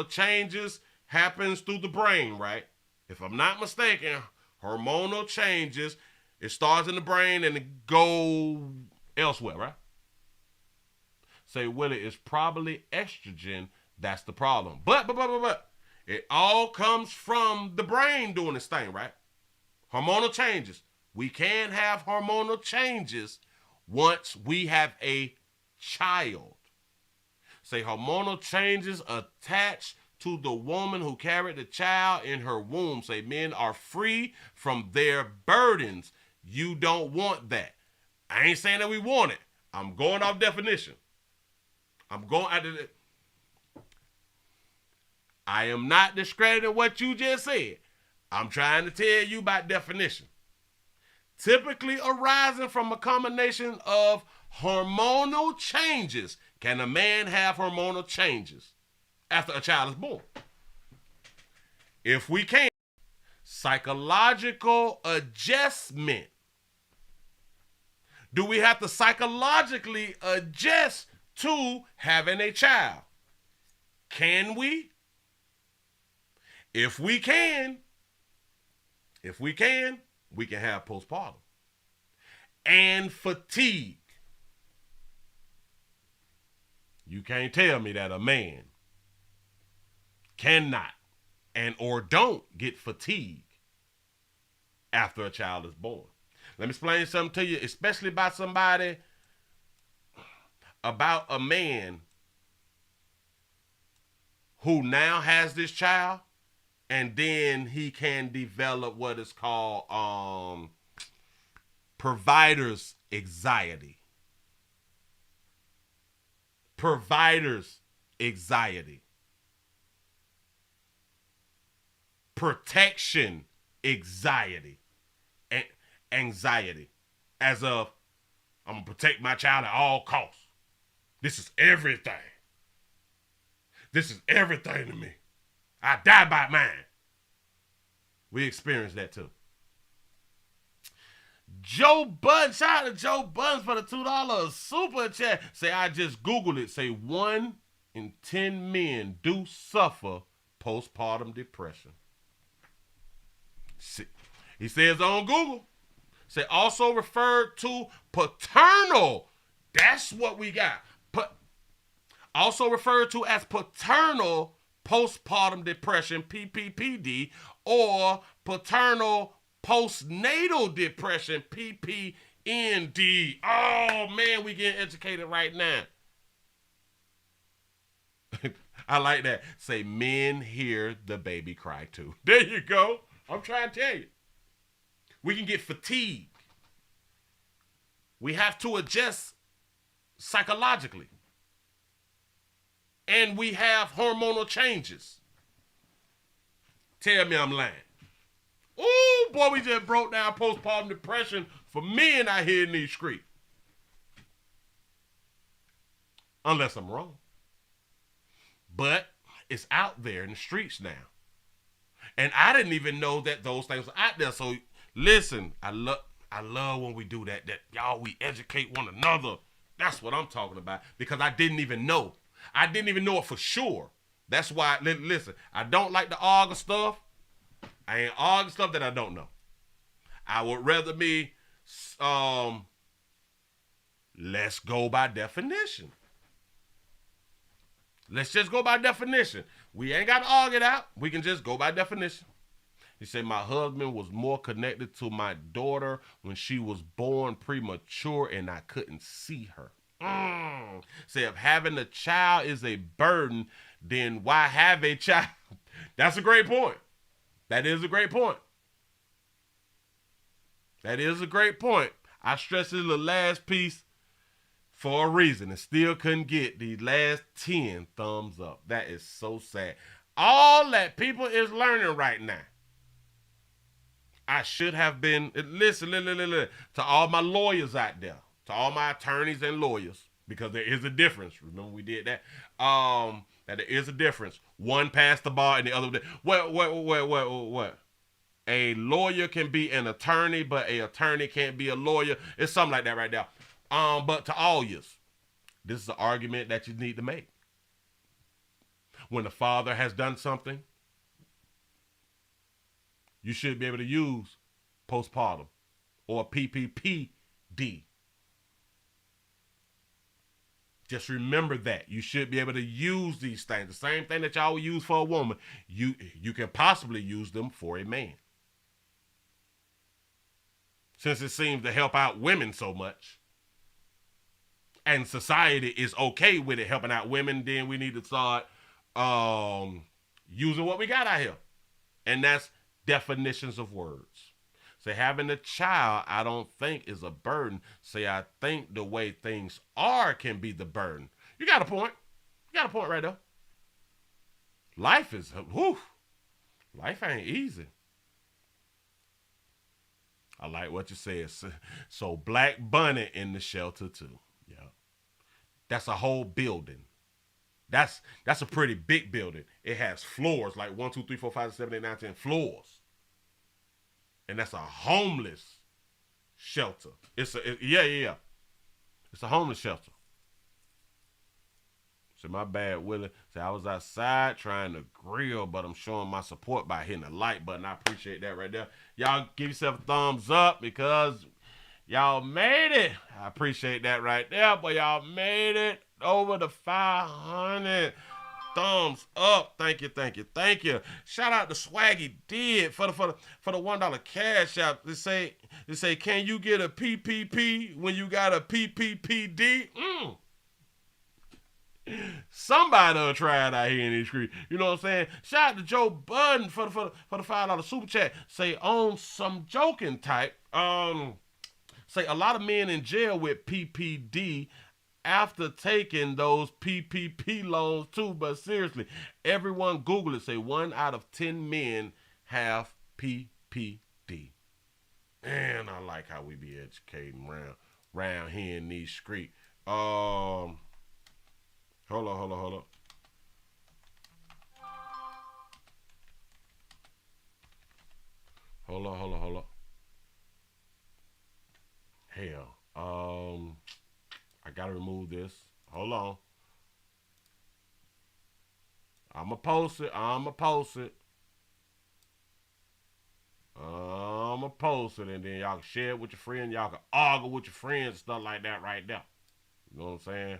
changes happens through the brain, right? If I'm not mistaken, hormonal changes, it starts in the brain and it goes elsewhere, right? Say, Willie, it's probably estrogen that's the problem. But it all comes from the brain doing this thing, right? Hormonal changes. We can have hormonal changes once we have a child. Say, hormonal changes attached to the woman who carried the child in her womb. Say, men are free from their burdens. You don't want that. I ain't saying that we want it. I'm going off definition. I am not discrediting what you just said. I'm trying to tell you about definition. Typically arising from a combination of hormonal changes. Can a man have hormonal changes after a child is born? If we can, psychological adjustment. Do we have to psychologically adjust to having a child? Can we? If we can, we can have postpartum. And fatigue. You can't tell me that a man cannot and or don't get fatigue after a child is born. Let me explain something to you, especially about a man who now has this child, and then he can develop what is called provider's anxiety. Provider's anxiety. Protection anxiety. Anxiety. As of, I'm going to protect my child at all costs. This is everything. This is everything to me. I die by mine. We experienced that too. Joe Budden, shout out to Joe Budden for the $2 super chat. Say, I just Googled it. Say 1 in 10 men do suffer postpartum depression. He says on Google. Say also referred to paternal. That's what we got. Also referred to as paternal postpartum depression, PPPD, or paternal postnatal depression, PPND. Oh, man, we getting educated right now. I like that. Say, men hear the baby cry too. There you go. I'm trying to tell you. We can get fatigued. We have to adjust psychologically. And we have hormonal changes. Tell me I'm lying. Oh, boy, we just broke down postpartum depression for men out here in these streets. Unless I'm wrong. But it's out there in the streets now. And I didn't even know that those things were out there. So listen, I love when we do that. That y'all, we educate one another. That's what I'm talking about. Because I didn't even know. I didn't even know it for sure. That's why, listen, I don't like to argue stuff. I ain't arguing stuff that I don't know. I would rather be, let's go by definition. Let's just go by definition. We ain't got to argue it out. We can just go by definition. He said, my husband was more connected to my daughter when she was born premature and I couldn't see her. Say if having a child is a burden, then why have a child? That's a great point. That is a great point. That is a great point. I stressed the last piece for a reason and still couldn't get the last 10 thumbs up. That is so sad. All that people is learning right now. I should have been, listen, to all my lawyers out there, to all my attorneys and lawyers, because there is a difference. Remember we did that? That there is a difference. One passed the bar and the other did. What? A lawyer can be an attorney, but an attorney can't be a lawyer. It's something like that right there. But to all yous, this is an argument that you need to make. When the father has done something, you should be able to use postpartum or PPPD. Just remember that. You should be able to use these things. The same thing that y'all use for a woman, you can possibly use them for a man. Since it seems to help out women so much, and society is okay with it helping out women, then we need to start using what we got out here. And that's definitions of words. Say having a child, I don't think is a burden. Say I think the way things are can be the burden. You got a point. You got a point right there. Life is, life ain't easy. I like what you said. So Black Bunny in the shelter too. Yeah. That's a whole building. That's a pretty big building. It has floors, like 1, 2, 3, 4, 5, 6, 7, 8, 9, 10 floors. And that's a homeless shelter. Yeah. It's a homeless shelter. Say, my bad, Willie. Say, I was outside trying to grill, but I'm showing my support by hitting the like button. I appreciate that right there. Y'all give yourself a thumbs up because y'all made it. I appreciate that right there, but y'all made it over the 500. Thumbs up. Thank you, thank you, thank you. Shout out to Swaggy Did for the $1 cash out. They say, can you get a PPP when you got a PPPD? Somebody will try it out here in the street. You know what I'm saying? Shout out to Joe Budden for the $5 super chat. Say, on some joking type, say a lot of men in jail with PPD after taking those PPP loans too. But seriously, everyone Google it. Say 1 out of 10 men have PPD. Man, I like how we be educating around here in these streets. Hold on. Hold on. Hell. I gotta remove this. Hold on. I'ma post it, and then y'all can share it with your friends. Y'all can argue with your friends, stuff like that right there. You know what I'm saying?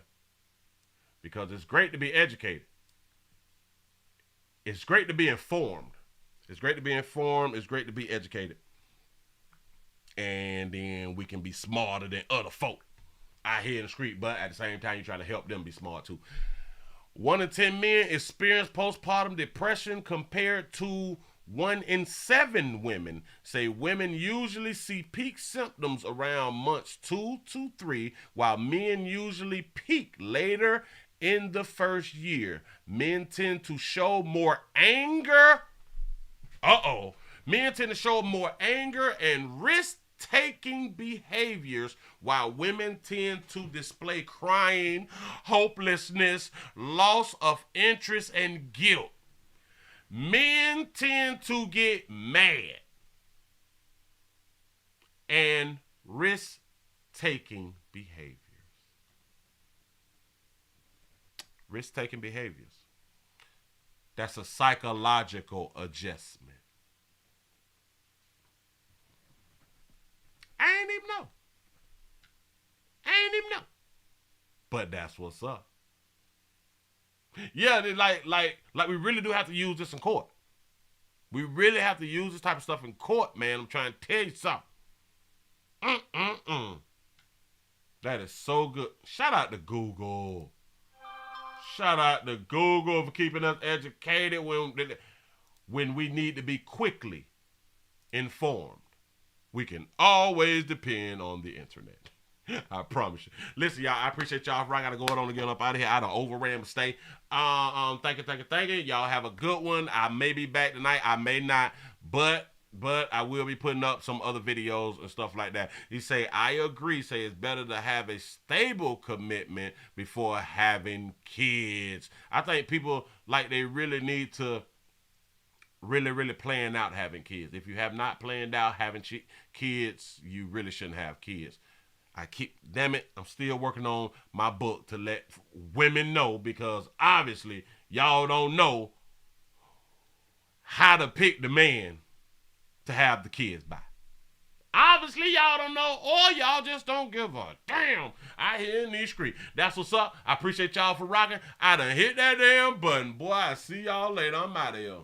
Because it's great to be educated. It's great to be informed. It's great to be educated. And then we can be smarter than other folk out here in the street, but at the same time, you try to help them be smart too. 1 in 10 men experience postpartum depression compared to 1 in 7 women. Say women usually see peak symptoms around months 2 to 3, while men usually peak later in the first year. Men tend to show more anger. Men tend to show more anger and risk-taking behaviors, while women tend to display crying, hopelessness, loss of interest, and guilt. Men tend to get mad and risk-taking behaviors. Risk-taking behaviors. That's a psychological adjustment. I ain't even know. But that's what's up. Yeah, like we really do have to use this in court. We really have to use this type of stuff in court, man. I'm trying to tell you something. That is so good. Shout out to Google. Shout out to Google for keeping us educated when we need to be quickly informed. We can always depend on the internet. I promise you. Listen, y'all, I appreciate y'all. I got to go on and get up out of here. I done overran my stay. Thank you. Y'all have a good one. I may be back tonight. I may not, but I will be putting up some other videos and stuff like that. He say, I agree. Say it's better to have a stable commitment before having kids. I think people, like, they really need to really plan out having kids. If you have not planned out having kids, you really shouldn't have kids. Damn it, I'm still working on my book to let women know, because obviously y'all don't know how to pick the man to have the kids by. Obviously y'all don't know, or y'all just don't give a damn out here in these streets. That's what's up. I appreciate y'all for rocking. I done hit that damn button. Boy, I see y'all later. I'm out of here.